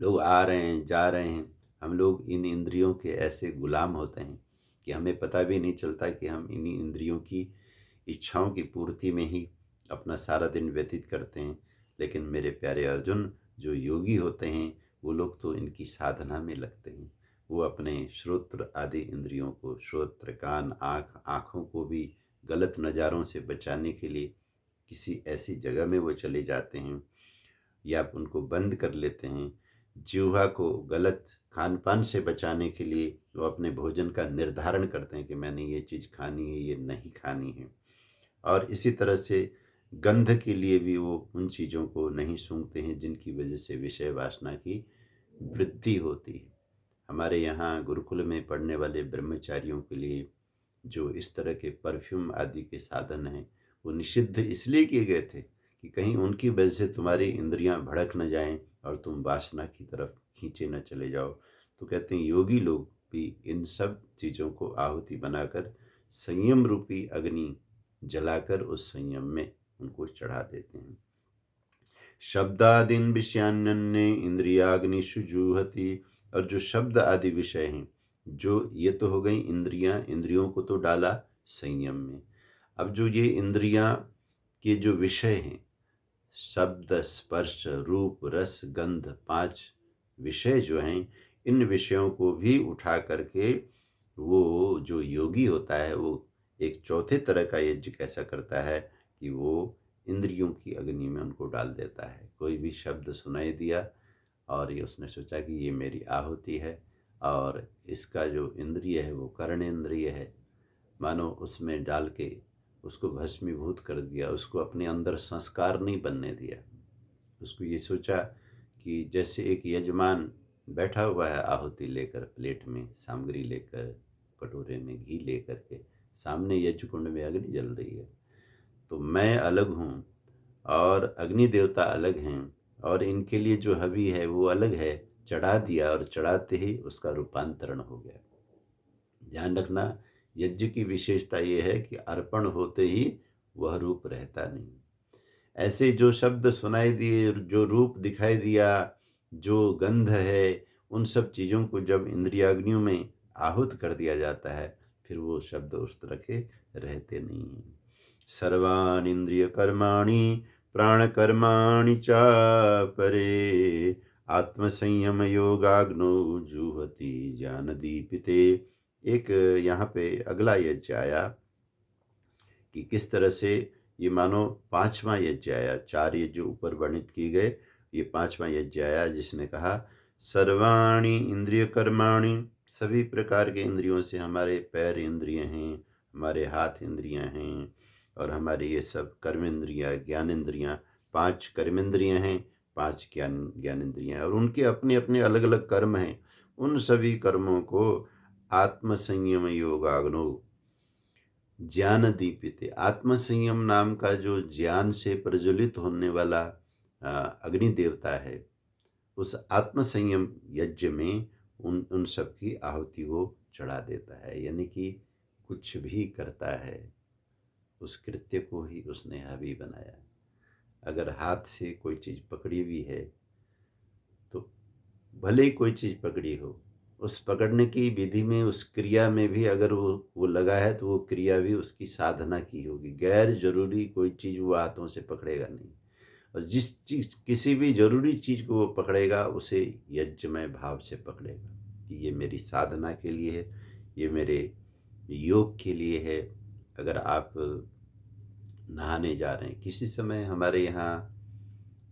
लोग आ रहे हैं जा रहे हैं, हम लोग इन इंद्रियों के ऐसे गुलाम होते हैं कि हमें पता भी नहीं चलता कि हम इन इंद्रियों की इच्छाओं की पूर्ति में ही अपना सारा दिन व्यतीत करते हैं। लेकिन मेरे प्यारे अर्जुन, जो योगी होते हैं वो लोग तो इनकी साधना में लगते हैं, वो अपने श्रोत्र आदि इंद्रियों को, श्रोत्र, कान, आँखों को भी गलत नज़ारों से बचाने के लिए किसी ऐसी जगह में वो चले जाते हैं या उनको बंद कर लेते हैं। जिह्वा को गलत खान पान से बचाने के लिए वो अपने भोजन का निर्धारण करते हैं कि मैंने ये चीज़ खानी है, ये नहीं खानी है। और इसी तरह से गंध के लिए भी वो उन चीज़ों को नहीं सूंघते हैं जिनकी वजह से विषय वासना की वृद्धि होती है। हमारे यहाँ गुरुकुल में पढ़ने वाले ब्रह्मचारियों के लिए जो इस तरह के परफ्यूम आदि के साधन हैं, वो निषिद्ध इसलिए किए गए थे कि कहीं उनकी वजह से तुम्हारी इंद्रियां भड़क न जाएं और तुम वासना की तरफ खींचे न चले जाओ। तो कहते हैं योगी लोग भी इन सब चीज़ों को आहुति बनाकर संयम रूपी अग्नि जलाकर उस संयम में उनको चढ़ा देते हैं। शब्दादीन विषयान्य इंद्रियाग्निषु जुहति। और जो शब्द आदि विषय हैं, जो ये तो हो गई इंद्रियां, इंद्रियों को तो डाला संयम में। अब जो ये इंद्रियां के जो विषय हैं, शब्द, स्पर्श, रूप, रस, गंध, 5 विषय जो हैं, इन विषयों को भी उठा करके वो जो योगी होता है वो एक चौथे तरह का यज्ञ कैसा करता है कि वो इंद्रियों की अग्नि में उनको डाल देता है। कोई भी शब्द सुनाई दिया और ये उसने सोचा कि ये मेरी आहुति है, और इसका जो इंद्रिय है वो कर्णेंद्रिय है, मानो उसमें डाल के उसको भस्मीभूत कर दिया, उसको अपने अंदर संस्कार नहीं बनने दिया। उसको ये सोचा कि जैसे एक यजमान बैठा हुआ है आहुति लेकर, प्लेट में सामग्री लेकर, कटोरे में घी लेकर के, सामने यज्ञ कुंड में अग्नि जल रही है, तो मैं अलग हूँ और अग्नि देवता अलग हैं और इनके लिए जो हवि है वो अलग है। चढ़ा दिया और चढ़ाते ही उसका रूपांतरण हो गया। ध्यान रखना, यज्ञ की विशेषता ये है कि अर्पण होते ही वह रूप रहता नहीं। ऐसे जो शब्द सुनाई दिए, जो रूप दिखाई दिया, जो गंध है, उन सब चीज़ों को जब इंद्रियाग्नियों में आहुत कर दिया जाता है, फिर वो शब्द उस तरह के रहते नहीं हैं। सर्वान् इंद्रिय कर्माणि प्राणकर्माणि चापरे आत्मसंयम योगाग्नो जुहति ज्ञान दीपिते। एक यहाँ पे अगला यज्ञ आया कि किस तरह से ये मानो 5वां यज्ञ आया। 4 यज्ञ ऊपर वर्णित किए गए, ये 5वां यज्ञ आया जिसने कहा सर्वाणि इंद्रिय कर्माणि, सभी प्रकार के इंद्रियों से, हमारे पैर इंद्रिय हैं, हमारे हाथ इंद्रियां हैं, और हमारे ये सब कर्मेंद्रियां, ज्ञानेंद्रियां, 5 कर्मेंद्रियां हैं, 5 ज्ञानेंद्रियां, और उनके अपने अपने अलग अलग कर्म हैं। उन सभी कर्मों को आत्मसंयम योगाग्नो ज्ञान दीपित, आत्मसंयम नाम का जो ज्ञान से प्रज्वलित होने वाला अग्नि देवता है, उस आत्मसंयम यज्ञ में उन सब की आहुति वो चढ़ा देता है। यानी कि कुछ भी करता है उस कृत्य को ही उसने हवि बनाया। अगर हाथ से कोई चीज़ पकड़ी हुई है तो भले ही कोई चीज़ पकड़ी हो, उस पकड़ने की विधि में, उस क्रिया में भी अगर वो लगा है तो वो क्रिया भी उसकी साधना की होगी। गैर जरूरी कोई चीज़ वो हाथों से पकड़ेगा नहीं, और जिस चीज़, किसी भी जरूरी चीज़ को वो पकड़ेगा उसे यज्ञमय भाव से पकड़ेगा कि ये मेरी साधना के लिए है, ये मेरे योग के लिए है। अगर आप नहाने जा रहे हैं, किसी समय हमारे यहाँ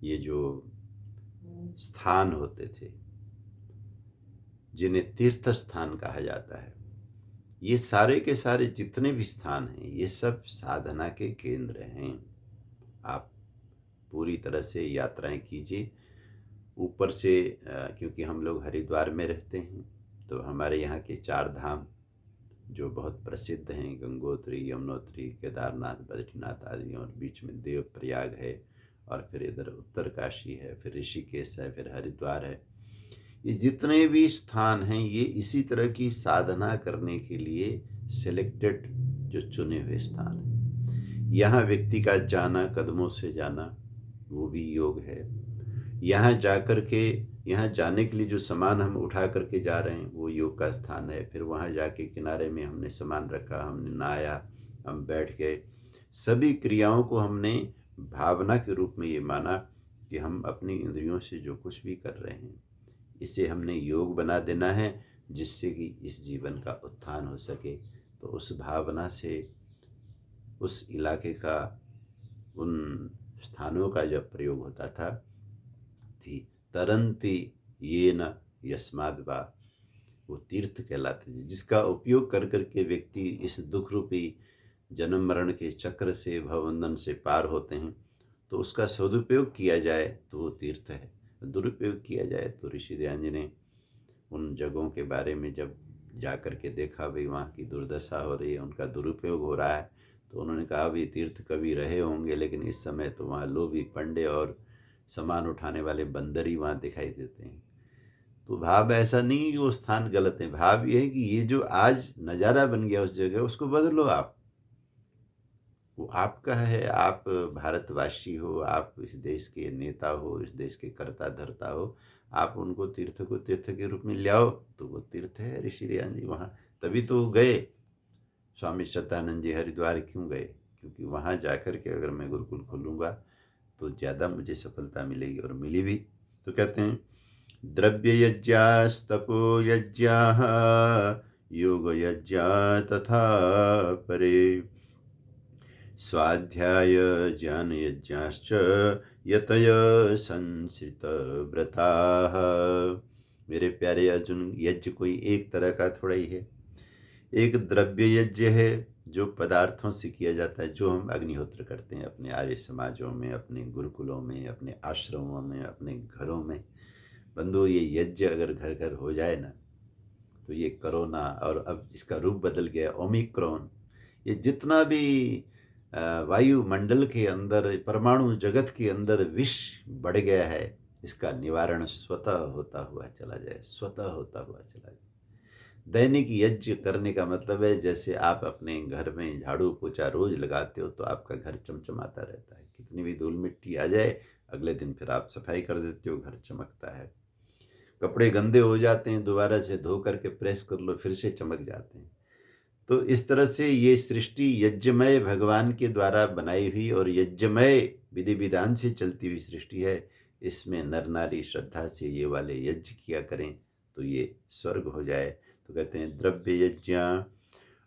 ये जो स्थान होते थे जिन्हें तीर्थ स्थान कहा जाता है, ये सारे के सारे जितने भी स्थान हैं ये सब साधना के केंद्र हैं। आप पूरी तरह से यात्राएं कीजिए ऊपर से, क्योंकि हम लोग हरिद्वार में रहते हैं तो हमारे यहाँ के 4 धाम जो बहुत प्रसिद्ध हैं, गंगोत्री, यमुनोत्री, केदारनाथ, बद्रीनाथ आदि, और बीच में देव प्रयाग है, और फिर इधर उत्तरकाशी है, फिर ऋषिकेश है, फिर हरिद्वार है। ये जितने भी स्थान हैं ये इसी तरह की साधना करने के लिए सिलेक्टेड जो चुने हुए स्थान हैं। यहाँ व्यक्ति का जाना, कदमों से जाना, वो भी योग है। यहाँ जाकर के, यहाँ जाने के लिए जो सामान हम उठा करके जा रहे हैं वो योग का स्थान है। फिर वहाँ जाके किनारे में हमने सामान रखा, हमने नहाया, हम बैठ गए, सभी क्रियाओं को हमने भावना के रूप में ये माना कि हम अपनी इंद्रियों से जो कुछ भी कर रहे हैं इसे हमने योग बना देना है, जिससे कि इस जीवन का उत्थान हो सके। तो उस भावना से उस इलाके का, उन स्थानों का जब प्रयोग होता था, थी तरंती ये न यस्माद् वा, वो तीर्थ कहलाते थे, जिसका उपयोग कर करके व्यक्ति इस दुख रूपी जन्म मरण के चक्र से, भवबंधन से पार होते हैं। तो उसका सदुपयोग किया जाए तो वो तीर्थ है, दुरुपयोग किया जाए तो ऋषि ध्यान जी ने उन जगहों के बारे में जब जा कर के देखा, भाई वहाँ की दुर्दशा हो रही है, उनका दुरुपयोग हो रहा है, तो उन्होंने कहा भाई तीर्थ कभी रहे होंगे, लेकिन इस समय तो वहाँ लोभी पंडे और सामान उठाने वाले बंदर ही वहाँ दिखाई देते हैं। तो भाव ऐसा नहीं है कि वो स्थान गलत है, भाव ये है कि ये जो आज नज़ारा बन गया उस जगह, उसको बदलो आप। वो आपका है, आप भारतवासी हो, आप इस देश के नेता हो, इस देश के कर्ता धर्ता हो, आप उनको तीर्थ को तीर्थ के रूप में ले आओ तो वो तीर्थ है। ऋषि दयान जी वहाँ तभी तो गए। स्वामी श्रद्धानंद जी हरिद्वार क्यों गए? क्योंकि वहाँ जाकर के अगर मैं गुरुकुल खोलूँगा तो ज़्यादा मुझे सफलता मिलेगी, और मिली भी। तो कहते हैं द्रव्य यज्ञास्तपो यज्ञाः योग यज्ञा तथा परे, स्वाध्याय ज्ञान यज्ञाश्च यतय संसित व्रताः। मेरे प्यारे अर्जुन, यज्ञ कोई एक तरह का थोड़ा ही है। एक द्रव्य यज्ञ है जो पदार्थों से किया जाता है, जो हम अग्निहोत्र करते हैं अपने आर्य समाजों में, अपने गुरुकुलों में, अपने आश्रमों में, अपने घरों में। बंधु, ये यज्ञ अगर घर घर हो जाए ना, तो ये कोरोना, और अब इसका रूप बदल गया ओमिक्रॉन, ये जितना भी वायुमंडल के अंदर, परमाणु जगत के अंदर विष बढ़ गया है, इसका निवारण स्वतः होता हुआ चला जाए, स्वतः होता हुआ चला जाए। दैनिक यज्ञ करने का मतलब है, जैसे आप अपने घर में झाड़ू पोछा रोज लगाते हो तो आपका घर चमचमाता रहता है, कितनी भी धूल मिट्टी आ जाए अगले दिन फिर आप सफाई कर देते हो, घर चमकता है। कपड़े गंदे हो जाते हैं, दोबारा से धो करके प्रेस कर लो, फिर से चमक जाते हैं। तो इस तरह से ये सृष्टि यज्ञमय भगवान के द्वारा बनाई हुई और यज्ञमय विधि विधान से चलती हुई सृष्टि है। इसमें नर नारी श्रद्धा से ये वाले यज्ञ किया करें तो ये स्वर्ग हो जाए। तो कहते हैं द्रव्य यज्ञ,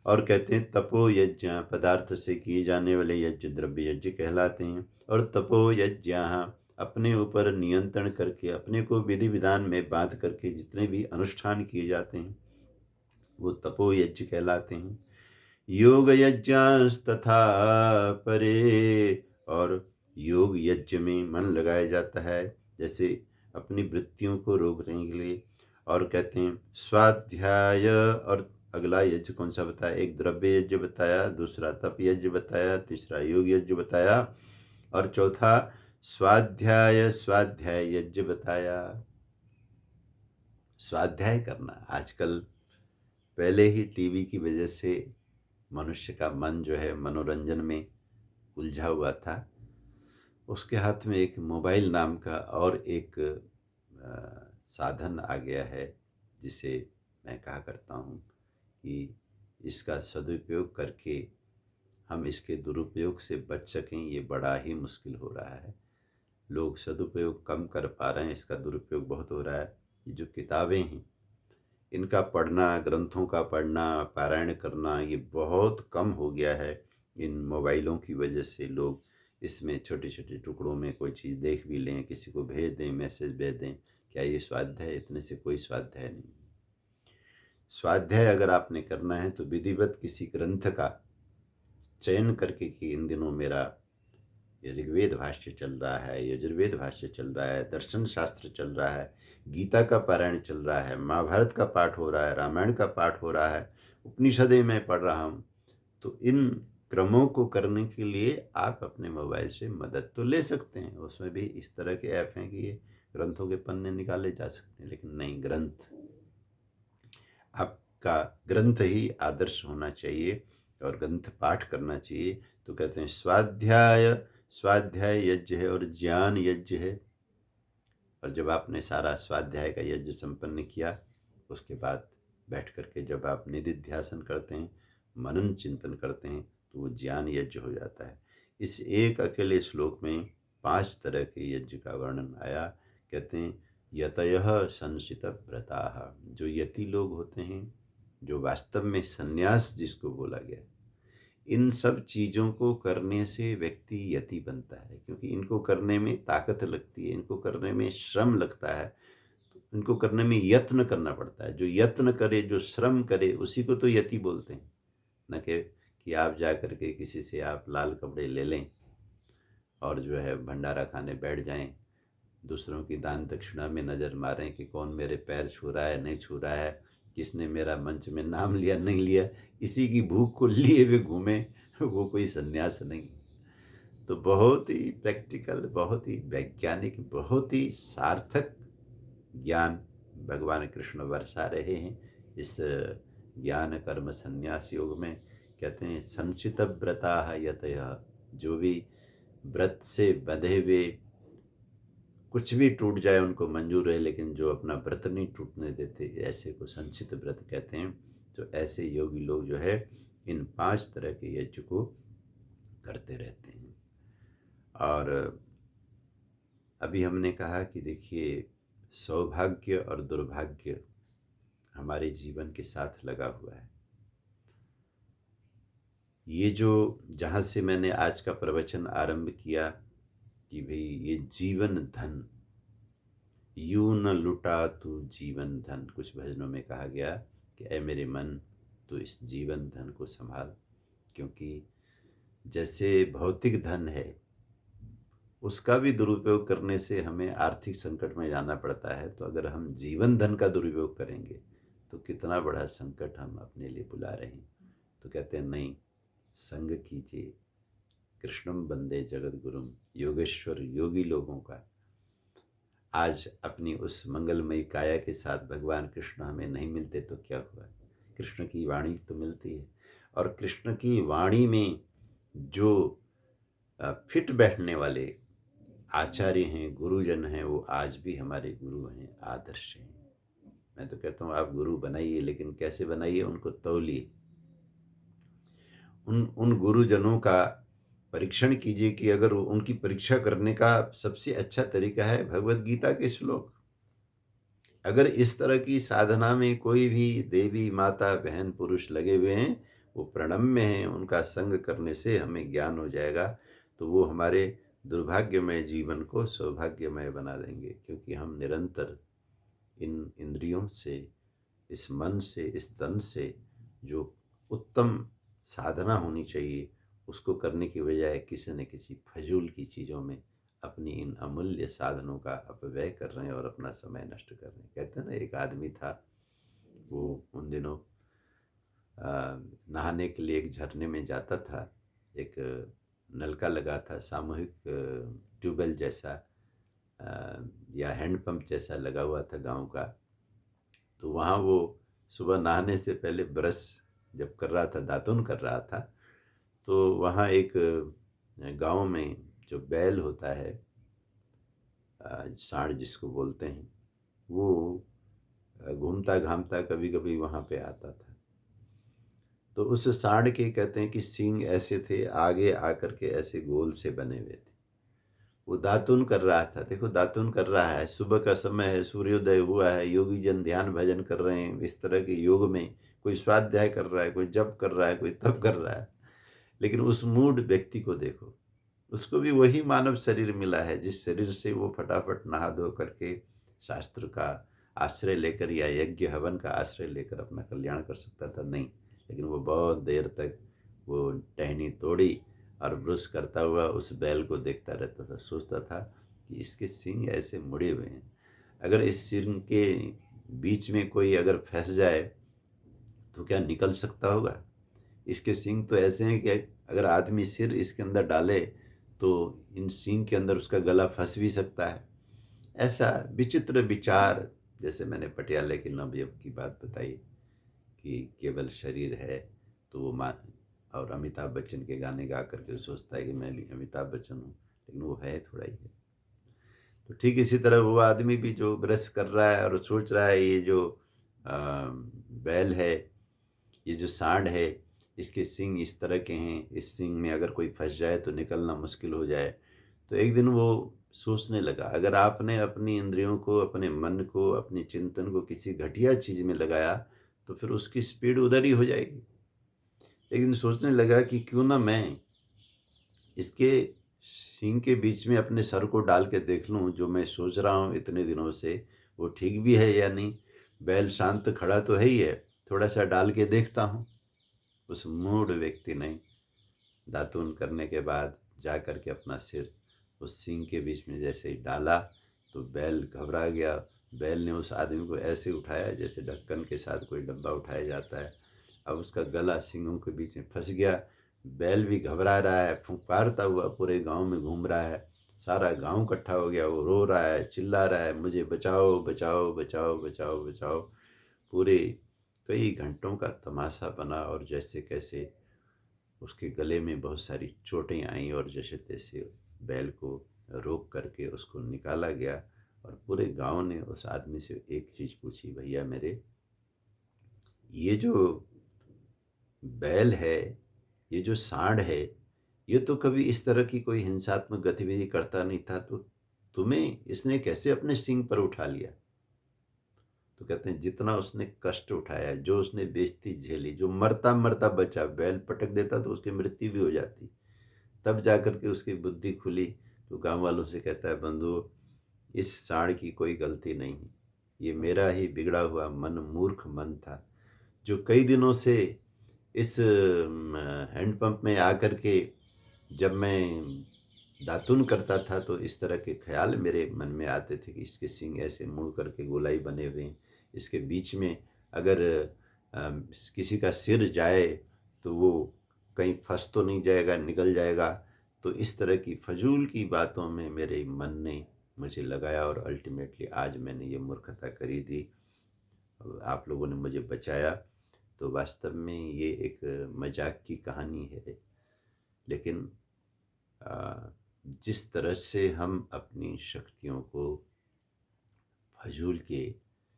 और कहते हैं तपो यज्ञ, पदार्थ से किए जाने वाले यज्ञ द्रव्य यज्ञ कहलाते हैं। और तपो यज्ञ, अपने ऊपर नियंत्रण करके, अपने को विधि विधान में बांध करके जितने भी अनुष्ठान किए जाते हैं वो तपो यज्ञ कहलाते हैं। योग यज्ञास्तथा परे, और योग यज्ञ में मन लगाया जाता है, जैसे अपनी वृत्तियों को रोकने के लिए। और कहते हैं स्वाध्याय, और अगला यज्ञ कौन सा बताया? एक द्रव्य यज्ञ बताया, दूसरा तप यज्ञ बताया, तीसरा योग यज्ञ बताया, और चौथा स्वाध्याय, स्वाध्याय यज्ञ बताया। स्वाध्याय करना, आजकल पहले ही टीवी की वजह से मनुष्य का मन जो है मनोरंजन में उलझा हुआ था। उसके हाथ में एक मोबाइल नाम का और एक साधन आ गया है, जिसे मैं कहा करता हूँ कि इसका सदुपयोग करके हम इसके दुरुपयोग से बच सकें, ये बड़ा ही मुश्किल हो रहा है। लोग सदुपयोग कम कर पा रहे हैं, इसका दुरुपयोग बहुत हो रहा है। ये जो किताबें हैं इनका पढ़ना, ग्रंथों का पढ़ना, पारायण करना, ये बहुत कम हो गया है। इन मोबाइलों की वजह से लोग इसमें छोटे छोटे टुकड़ों में कोई चीज़ देख भी लें, किसी को भेज दें, मैसेज भेज दें, क्या ये स्वाध्याय? इतने से कोई स्वाध्याय नहीं। स्वाध्याय अगर आपने करना है तो विधिवत किसी ग्रंथ का चयन करके कि इन दिनों मेरा ये ऋग्वेद भाष्य चल रहा है, यजुर्वेद भाष्य चल रहा है, दर्शन शास्त्र चल रहा है, गीता का पारायण चल रहा है, महाभारत का पाठ हो रहा है, रामायण का पाठ हो रहा है, उपनिषदें मैं पढ़ रहा हूँ, तो इन क्रमों को करने के लिए आप अपने मोबाइल से मदद तो ले सकते हैं। उसमें भी इस तरह के ऐप हैं कि ये ग्रंथों के पन्ने निकाले जा सकते हैं, लेकिन नहीं, ग्रंथ, आपका ग्रंथ ही आदर्श होना चाहिए और ग्रंथ पाठ करना चाहिए। तो कहते हैं स्वाध्याय, स्वाध्याय यज्ञ है और ज्ञान यज्ञ है। और जब आपने सारा स्वाध्याय का यज्ञ संपन्न किया, उसके बाद बैठ करके जब आप निधिध्यासन करते हैं, मनन चिंतन करते हैं, तो वो ज्ञान यज्ञ हो जाता है। इस एक अकेले श्लोक में 5 तरह के यज्ञ का वर्णन आया। कहते हैं यतयः संशित व्रताः, जो यति लोग होते हैं, जो वास्तव में संन्यास जिसको बोला गया, इन सब चीज़ों को करने से व्यक्ति यति बनता है, क्योंकि इनको करने में ताकत लगती है, इनको करने में श्रम लगता है, तो इनको करने में यत्न करना पड़ता है। जो यत्न करे, जो श्रम करे, उसी को तो यति बोलते हैं। न कि आप जा करके किसी से आप लाल कपड़े ले लें और जो है भंडारा खाने बैठ जाएं, दूसरों की दान दक्षिणा में नज़र मारें कि कौन मेरे पैर छू रहा है, नहीं छू रहा है, किसने मेरा मंच में नाम लिया, नहीं लिया, इसी की भूख को लिए हुए घूमें, वो कोई सन्यास नहीं। तो बहुत ही प्रैक्टिकल, बहुत ही वैज्ञानिक, बहुत ही सार्थक ज्ञान भगवान कृष्ण बरसा रहे हैं इस ज्ञान कर्म संन्यास योग में। कहते हैं संचित व्रता यतयः, जो भी व्रत से बंधे हुए, कुछ भी टूट जाए उनको मंजूर है, लेकिन जो अपना व्रत नहीं टूटने देते, ऐसे को संचित व्रत कहते हैं। तो ऐसे योगी लोग जो है इन 5 तरह के यज्ञ को करते रहते हैं। और अभी हमने कहा कि देखिए, सौभाग्य और दुर्भाग्य हमारे जीवन के साथ लगा हुआ है। ये जो जहाँ से मैंने आज का प्रवचन आरंभ किया कि भाई ये जीवन धन, यूं न लुटा तू जीवन धन, कुछ भजनों में कहा गया कि ऐ मेरे मन, तो इस जीवन धन को संभाल। क्योंकि जैसे भौतिक धन है, उसका भी दुरुपयोग करने से हमें आर्थिक संकट में जाना पड़ता है, तो अगर हम जीवन धन का दुरुपयोग करेंगे तो कितना बड़ा संकट हम अपने लिए बुला रहे हैं। तो कहते हैं नहीं, संग कीजिए, कृष्णम वंदे जगत गुरुम, योगेश्वर योगी लोगों का। आज अपनी उस मंगलमयी काया के साथ भगवान कृष्ण हमें नहीं मिलते तो क्या हुआ, कृष्ण की वाणी तो मिलती है। और कृष्ण की वाणी में जो फिट बैठने वाले आचार्य हैं, गुरुजन हैं, वो आज भी हमारे गुरु हैं, आदर्श हैं। मैं तो कहता हूँ आप गुरु बनाइए, लेकिन कैसे बनाइए, उनको तौलिए। उन गुरुजनों का परीक्षण कीजिए कि अगर उनकी परीक्षा करने का सबसे अच्छा तरीका है भगवत गीता के श्लोक। अगर इस तरह की साधना में कोई भी देवी माता बहन पुरुष लगे हुए हैं, वो प्रणम्य हैं, उनका संग करने से हमें ज्ञान हो जाएगा, तो वो हमारे दुर्भाग्यमय जीवन को सौभाग्यमय बना देंगे। क्योंकि हम निरंतर इन इंद्रियों से, इस मन से, इस तन से जो उत्तम साधना होनी चाहिए, उसको करने की बजाय किसी न किसी फजूल की चीज़ों में अपनी इन अमूल्य साधनों का अपव्यय कर रहे हैं और अपना समय नष्ट कर रहे हैं। कहते हैं ना, एक आदमी था, वो उन दिनों नहाने के लिए एक झरने में जाता था। एक नलका लगा था, सामूहिक ट्यूबवेल जैसा या हैंडपंप जैसा लगा हुआ था गांव का। तो वहाँ वो सुबह नहाने से पहले ब्रश जब कर रहा था, दातुन कर रहा था, तो वहाँ एक गांव में जो बैल होता है, सांड जिसको बोलते हैं, वो घूमता घामता कभी कभी वहाँ पे आता था। तो उस सांड के कहते हैं कि सींग ऐसे थे, आगे आकर के ऐसे गोल से बने हुए थे। वो दातुन कर रहा था, देखो दातुन कर रहा है, सुबह का समय है, सूर्योदय हुआ है, योगी जन ध्यान भजन कर रहे हैं। इस तरह के योग में कोई स्वाध्याय कर रहा है, कोई जप कर रहा है, कोई तप कर रहा है। लेकिन उस मूड व्यक्ति को देखो, उसको भी वही मानव शरीर मिला है जिस शरीर से वो फटाफट नहा धो करके शास्त्र का आश्रय लेकर या यज्ञ हवन का आश्रय लेकर अपना कल्याण कर सकता था। नहीं, लेकिन वो बहुत देर तक वो टहनी तोड़ी और ब्रुश करता हुआ उस बैल को देखता रहता था। सोचता था कि इसके सींग ऐसे मुड़े हुए हैं, अगर इस सींग के बीच में कोई अगर फंस जाए तो क्या निकल सकता होगा। इसके सींग तो ऐसे हैं कि अगर आदमी सिर इसके अंदर डाले तो इन सींग के अंदर उसका गला फंस भी सकता है। ऐसा विचित्र विचार, जैसे मैंने पटियाले के नवयुवक की बात बताई कि केवल शरीर है तो वो मान, और अमिताभ बच्चन के गाने गा करके सोचता है कि मैं भी अमिताभ बच्चन हूँ, लेकिन वो है थोड़ा ही है। तो ठीक इसी तरह वो आदमी भी जो ब्रश कर रहा है और सोच रहा है ये जो बैल है, ये जो सांड है, इसके सींग इस तरह के हैं, इस सींग में अगर कोई फंस जाए तो निकलना मुश्किल हो जाए। तो एक दिन वो सोचने लगा। अगर आपने अपनी इंद्रियों को, अपने मन को, अपने चिंतन को किसी घटिया चीज़ में लगाया तो फिर उसकी स्पीड उधर ही हो जाएगी। लेकिन सोचने लगा कि क्यों ना मैं इसके सींग के बीच में अपने सर को डाल के देख लूँ, जो मैं सोच रहा हूँ इतने दिनों से वो ठीक भी है या नहीं। बैल शांत खड़ा तो है ही है, थोड़ा-सा डाल के देखता हूँ। उस मूढ़ व्यक्ति ने दातून करने के बाद जा कर के अपना सिर उस सींग के बीच में जैसे ही डाला तो बैल घबरा गया। बैल ने उस आदमी को ऐसे उठाया जैसे ढक्कन के साथ कोई डब्बा उठाया जाता है। अब उसका गला सींगों के बीच में फंस गया। बैल भी घबरा रहा है, फुंकारता हुआ पूरे गांव में घूम रहा है। सारा गांव इकट्ठा हो गया, वो रो रहा है, चिल्ला रहा है, मुझे बचाओ बचाओ बचाओ बचाओ बचाओ। पूरे कई घंटों का तमाशा बना और जैसे कैसे उसके गले में बहुत सारी चोटें आईं और जैसे तैसे बैल को रोक करके उसको निकाला गया। और पूरे गांव ने उस आदमी से एक चीज़ पूछी, भैया मेरे, ये जो बैल है, ये जो सांड है, ये तो कभी इस तरह की कोई हिंसात्मक गतिविधि करता नहीं था, तो तुम्हें इसने कैसे अपने सींग पर उठा लिया? तो कहते हैं जितना उसने कष्ट उठाया, जो उसने बेइज्जती झेली, जो मरता मरता बचा, बैल पटक देता तो उसकी मृत्यु भी हो जाती, तब जाकर के उसकी बुद्धि खुली। तो गांव वालों से कहता है, बंधु, इस सांड की कोई गलती नहीं, ये मेरा ही बिगड़ा हुआ मन, मूर्ख मन था, जो कई दिनों से इस हैंडपंप में आकर के जब मैं दातुन करता था तो इस तरह के ख्याल मेरे मन में आते थे कि इसके सींग ऐसे मुड़ करके गोलाई बने हुए हैं, इसके बीच में अगर किसी का सिर जाए तो वो कहीं फंस तो नहीं जाएगा, निकल जाएगा। तो इस तरह की फजूल की बातों में मेरे मन ने मुझे लगाया और अल्टीमेटली आज मैंने ये मूर्खता करी थी। आप लोगों ने मुझे बचाया। तो वास्तव में ये एक मजाक की कहानी है, लेकिन जिस तरह से हम अपनी शक्तियों को फजूल के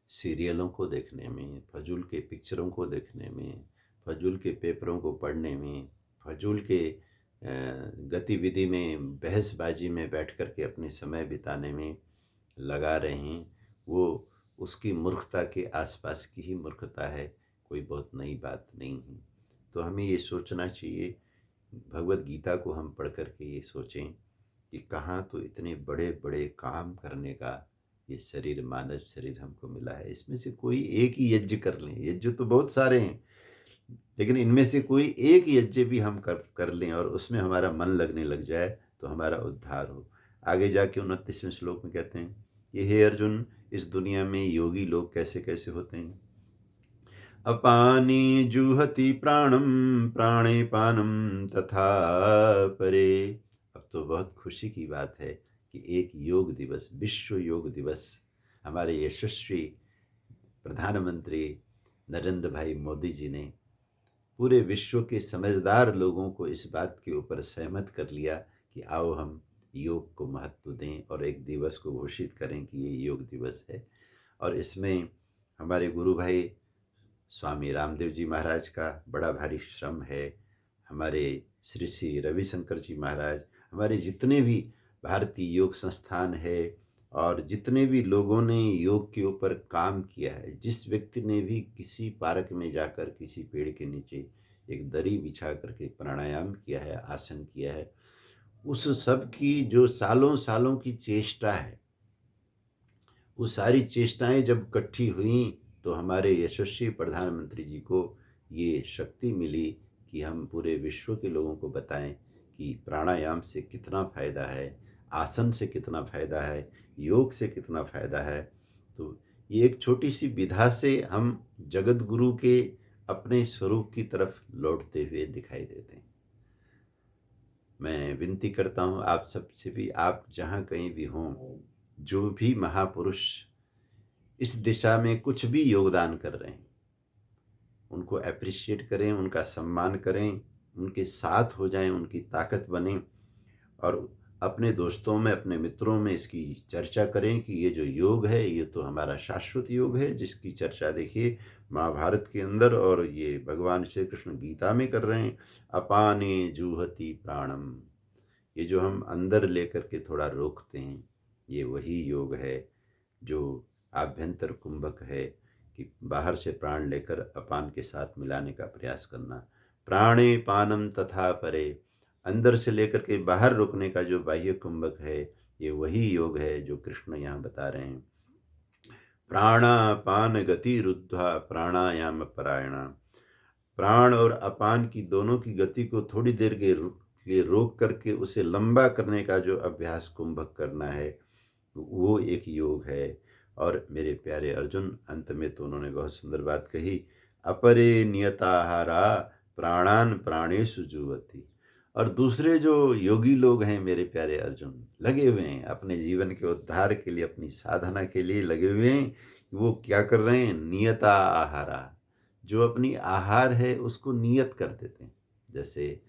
सीरियलों को देखने में, फजूल के पिक्चरों को देखने में, फजूल के पेपरों को पढ़ने में, फजूल के गतिविधि में, बहसबाजी में बैठ कर के अपने समय बिताने में लगा रहे हैं, वो उसकी मूर्खता के आसपास की ही मूर्खता है, कोई बहुत नई बात नहीं है। तो हमें ये सोचना चाहिए, भगवत गीता को हम पढ़ कर के ये सोचें कि कहाँ तो इतने बड़े बड़े काम करने का ये शरीर, मानव शरीर हमको मिला है। इसमें से कोई एक ही यज्ञ कर लें, यज्ञ तो बहुत सारे हैं, लेकिन इनमें से कोई एक यज्ञ भी हम कर लें और उसमें हमारा मन लगने लग जाए तो हमारा उद्धार हो। आगे जाके 29वें श्लोक में कहते हैं, ये हे अर्जुन, इस दुनिया में योगी लोग कैसे कैसे होते हैं। अपाने जुहति प्राणम प्राणे पानम तथा परे। अब तो बहुत खुशी की बात है कि एक योग दिवस, विश्व योग दिवस, हमारे यशस्वी प्रधानमंत्री नरेंद्र भाई मोदी जी ने पूरे विश्व के समझदार लोगों को इस बात के ऊपर सहमत कर लिया कि आओ हम योग को महत्व दें और एक दिवस को घोषित करें कि ये योग दिवस है। और इसमें हमारे गुरु भाई स्वामी रामदेव जी महाराज का बड़ा भारी श्रम है, हमारे श्री श्री रविशंकर जी महाराज, हमारे जितने भी भारतीय योग संस्थान है और जितने भी लोगों ने योग के ऊपर काम किया है, जिस व्यक्ति ने भी किसी पार्क में जाकर किसी पेड़ के नीचे एक दरी बिछा करके प्राणायाम किया है, आसन किया है, उस सब की जो सालों सालों की चेष्टा है, वो सारी चेष्टाएं जब इकट्ठी हुई तो हमारे यशस्वी प्रधानमंत्री जी को ये शक्ति मिली कि हम पूरे विश्व के लोगों को बताएं कि प्राणायाम से कितना फ़ायदा है, आसन से कितना फ़ायदा है, योग से कितना फ़ायदा है। तो ये एक छोटी सी विधा से हम जगत गुरु के अपने स्वरूप की तरफ लौटते हुए दिखाई देते हैं। मैं विनती करता हूँ आप सबसे भी, आप जहाँ कहीं भी हों, जो भी महापुरुष इस दिशा में कुछ भी योगदान कर रहे हैं, उनको अप्रिशिएट करें, उनका सम्मान करें, उनके साथ हो जाएं, उनकी ताकत बनें और अपने दोस्तों में, अपने मित्रों में इसकी चर्चा करें कि ये जो योग है ये तो हमारा शाश्वत योग है, जिसकी चर्चा देखिए महाभारत के अंदर और ये भगवान श्री कृष्ण गीता में कर रहे हैं। अपाने जुहति प्राणम, ये जो हम अंदर लेकर के थोड़ा रोकते हैं, ये वही योग है जो आभ्यंतर कुंभक है, कि बाहर से प्राण लेकर अपान के साथ मिलाने का प्रयास करना। प्राणे पानम तथा परे, अंदर से लेकर के बाहर रोकने का जो बाह्य कुंभक है, ये वही योग है जो कृष्ण यहाँ बता रहे हैं। प्राणापान गति रुद्धा प्राणायाम परायणा, प्राण और अपान की दोनों की गति को थोड़ी देर के लिए रोक करके उसे लंबा करने का जो अभ्यास कुंभक करना है, वो एक योग है। और मेरे प्यारे अर्जुन, अंत में तो उन्होंने बहुत सुंदर बात कही, अपरे नियताहारा प्राणान प्राणेषु जुह्वति। और दूसरे जो योगी लोग हैं मेरे प्यारे अर्जुन, लगे हुए हैं अपने जीवन के उद्धार के लिए, अपनी साधना के लिए लगे हुए हैं। वो क्या कर रहे हैं? नियता आहारा, जो अपनी आहार है उसको नियत कर देते हैं। जैसे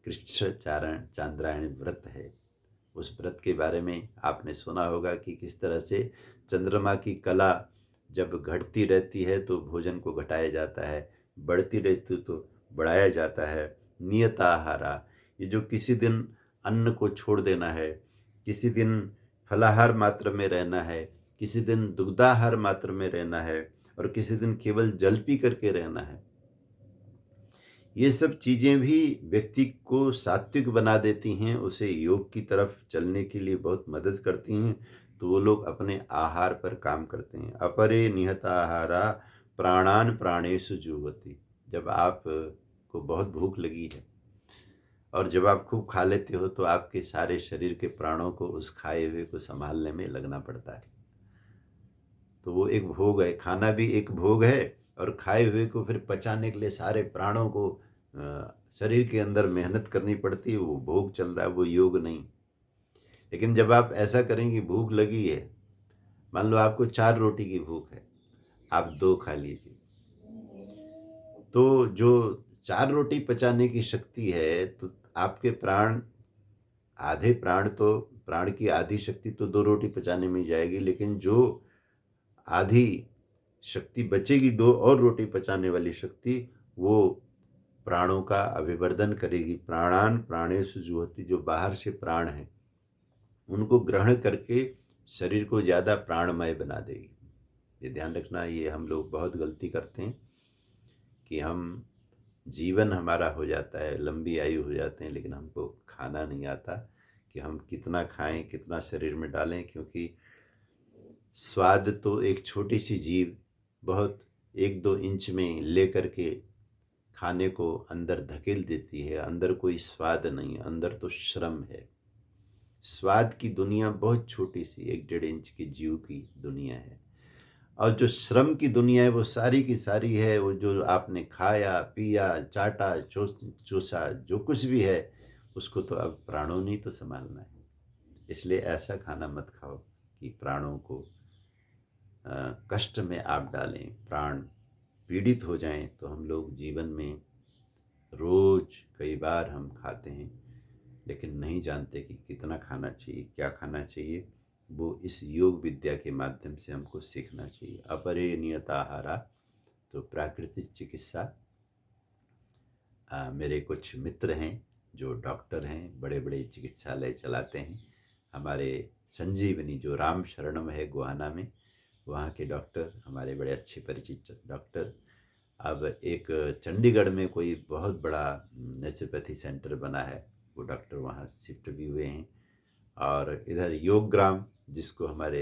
कृष्ण चांद्रायण व्रत है, उस व्रत के बारे में आपने सुना होगा कि किस तरह से चंद्रमा की कला जब घटती रहती है तो भोजन को घटाया जाता है, बढ़ती रहती तो बढ़ाया जाता है। नियताहारा, ये जो किसी दिन अन्न को छोड़ देना है, किसी दिन फलाहार मात्र में रहना है, किसी दिन दुग्धाहार मात्र में रहना है, और किसी दिन केवल जल पी करके रहना है, ये सब चीज़ें भी व्यक्ति को सात्विक बना देती हैं, उसे योग की तरफ चलने के लिए बहुत मदद करती हैं। तो वो लोग अपने आहार पर काम करते हैं। अपरे निहताहारा प्राणान प्राणेषु जुह्वति, जब आप को बहुत भूख लगी है और जब आप खूब खा लेते हो तो आपके सारे शरीर के प्राणों को उस खाए हुए को संभालने में लगना पड़ता है। तो वो एक भोग है, खाना भी एक भोग है, और खाए हुए को फिर पचाने के लिए सारे प्राणों को शरीर के अंदर मेहनत करनी पड़ती है। वो भोग चल रहा है, वो योग नहीं। लेकिन जब आप ऐसा करेंगे, भूख लगी है, मान लो आपको 4 रोटी की भूख है, आप 2 खा लीजिए, तो जो 4 रोटी पचाने की शक्ति है, तो आपके प्राण, आधे प्राण तो, प्राण की आधी शक्ति तो 2 रोटी पचाने में जाएगी, लेकिन जो आधी शक्ति बचेगी, 2 और रोटी पचाने वाली शक्ति, वो प्राणों का अभिवर्धन करेगी। प्राणान प्राणेषु जुह्वति, जो बाहर से प्राण हैं उनको ग्रहण करके शरीर को ज़्यादा प्राणमय बना देगी। ये ध्यान रखना, ये हम लोग बहुत गलती करते हैं कि हम, जीवन हमारा हो जाता है, लंबी आयु हो जाते हैं, लेकिन हमको खाना नहीं आता कि हम कितना खाएं, कितना शरीर में डालें। क्योंकि स्वाद तो एक छोटी सी जीव बहुत 1-2 इंच में ले करके खाने को अंदर धकेल देती है। अंदर कोई स्वाद नहीं, अंदर तो श्रम है। स्वाद की दुनिया बहुत छोटी सी 1-1.5 इंच की जीव की दुनिया है, और जो श्रम की दुनिया है वो सारी की सारी है, वो जो आपने खाया पिया चाटा चूसा जो कुछ भी है, उसको तो अब प्राणों ने तो संभालना है। इसलिए ऐसा खाना मत खाओ कि प्राणों को कष्ट में आप डालें, प्राण पीड़ित हो जाएं। तो हम लोग जीवन में रोज कई बार हम खाते हैं, लेकिन नहीं जानते कि कितना खाना चाहिए, क्या खाना चाहिए। वो इस योग विद्या के माध्यम से हमको सीखना चाहिए। अपरे नियताहारा, तो प्राकृतिक चिकित्सा, मेरे कुछ मित्र हैं जो डॉक्टर हैं, बड़े बड़े चिकित्सालय चलाते हैं। हमारे संजीवनी जो राम शरणम है गोहाना में, वहाँ के डॉक्टर हमारे बड़े अच्छे परिचित डॉक्टर। अब एक चंडीगढ़ में कोई बहुत बड़ा नेचुरोपैथी सेंटर बना है, वो डॉक्टर वहाँ शिफ्ट भी हुए हैं। और इधर योग ग्राम, जिसको हमारे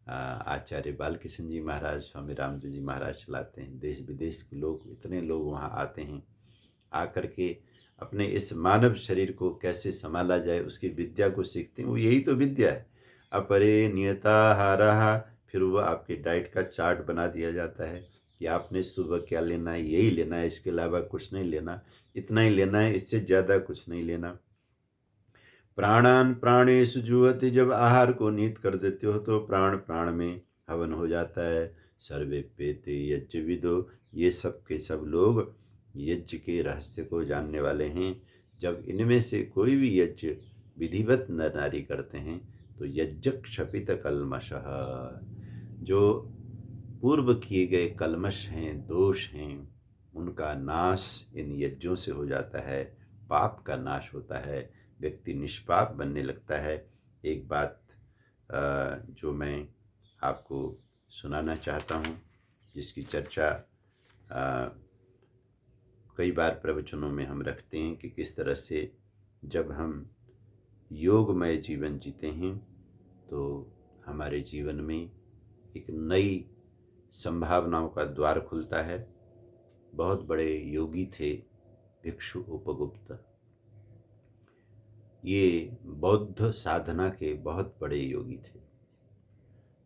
आचार्य बालकृष्ण जी महाराज, स्वामी रामदेव जी महाराज चलाते हैं, देश विदेश के लोग, इतने लोग वहाँ आते हैं, आकर के अपने इस मानव शरीर को कैसे संभाला जाए उसकी विद्या को सीखते हैं। वो यही तो विद्या है। अपरे नियताहारः, फिर वो आपके डाइट का चार्ट बना दिया जाता है कि आपने सुबह क्या लेना है, यही लेना है, इसके अलावा कुछ नहीं लेना, इतना ही लेना है, इससे ज़्यादा कुछ नहीं लेना। प्राणान प्राणेषु जुह्वति, जब आहार को नियत कर देते हो तो प्राण प्राण में हवन हो जाता है। सर्वेप्येते यज्ञ विदो, ये सब के सब लोग यज्ञ के रहस्य को जानने वाले हैं। जब इनमें से कोई भी यज्ञ विधिवत नर नारी करते हैं तो यज्ञ क्षपित कल्मषः, जो पूर्व किए गए कल्मष हैं, दोष हैं, उनका नाश इन यज्ञों से हो जाता है, पाप का नाश होता है। व्यक्ति निष्पाप बनने लगता है। एक बात जो मैं आपको सुनाना चाहता हूँ, जिसकी चर्चा कई बार प्रवचनों में हम रखते हैं कि किस तरह से जब हम योगमय जीवन जीते हैं तो हमारे जीवन में एक नई संभावनाओं का द्वार खुलता है। बहुत बड़े योगी थे भिक्षु उपगुप्त। ये बौद्ध साधना के बहुत बड़े योगी थे।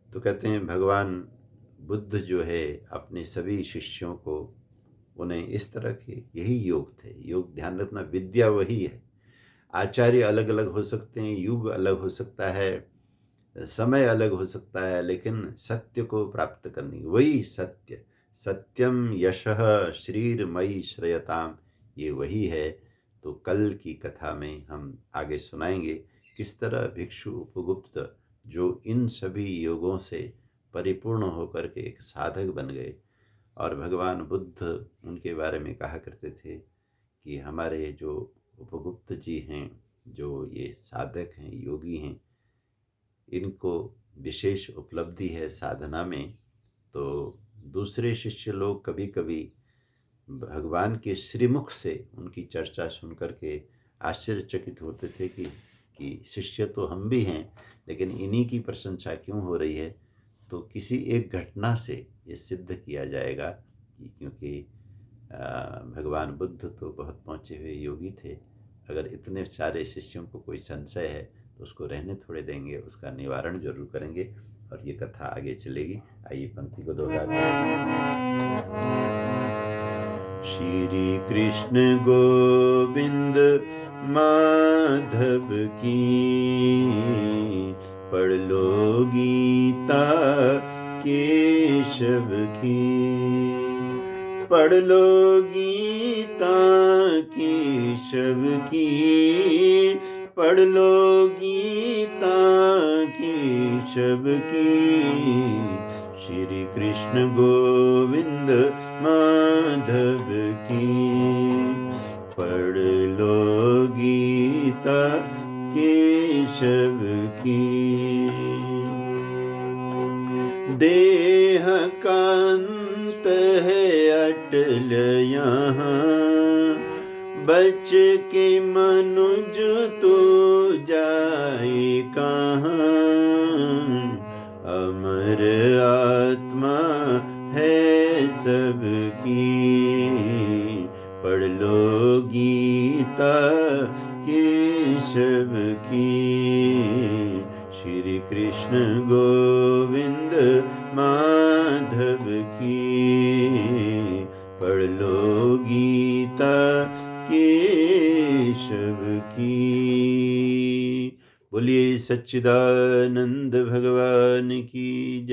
तो कहते हैं भगवान बुद्ध जो है अपने सभी शिष्यों को, उन्हें इस तरह के यही योग थे। योग, ध्यान रखना, विद्या वही है। आचार्य अलग अलग हो सकते हैं, युग अलग हो सकता है, समय अलग हो सकता है, लेकिन सत्य को प्राप्त करनी वही सत्य। सत्यम यशः श्रीर्मयि श्रयताम, ये वही है। तो कल की कथा में हम आगे सुनाएंगे किस तरह भिक्षु उपगुप्त जो इन सभी योगों से परिपूर्ण होकर के एक साधक बन गए, और भगवान बुद्ध उनके बारे में कहा करते थे कि हमारे जो उपगुप्त जी हैं, जो ये साधक हैं, योगी हैं, इनको विशेष उपलब्धि है साधना में। तो दूसरे शिष्य लोग कभी कभी भगवान के श्रीमुख से उनकी चर्चा सुन करके आश्चर्यचकित होते थे कि शिष्य तो हम भी हैं, लेकिन इन्हीं की प्रशंसा क्यों हो रही है। तो किसी एक घटना से ये सिद्ध किया जाएगा कि क्योंकि भगवान बुद्ध तो बहुत पहुँचे हुए योगी थे। अगर इतने सारे शिष्यों को कोई संशय है तो उसको रहने थोड़े देंगे, उसका निवारण जरूर करेंगे, और ये कथा आगे चलेगी। आइए पंक्ति को दोहराते हैं। श्री कृष्ण गोविंद माधव की, पढ़ लो गीता केशव की। पढ़ लो गीता केशव की, पढ़ लो गीता केशव की। श्री कृष्ण गोविंद माधव की, पढ़ लो गीता केशव की। देह का अंत है अटल यहाँ, बच के मनुज तो जाए कहाँ। अमर आत्मा है सबकी, पढ़ लो गीता केशव की। श्री कृष्ण गोविंद माधव की, पढ़ लो गीता केशव की। बोलिए सच्चिदानंद भगवान की जय।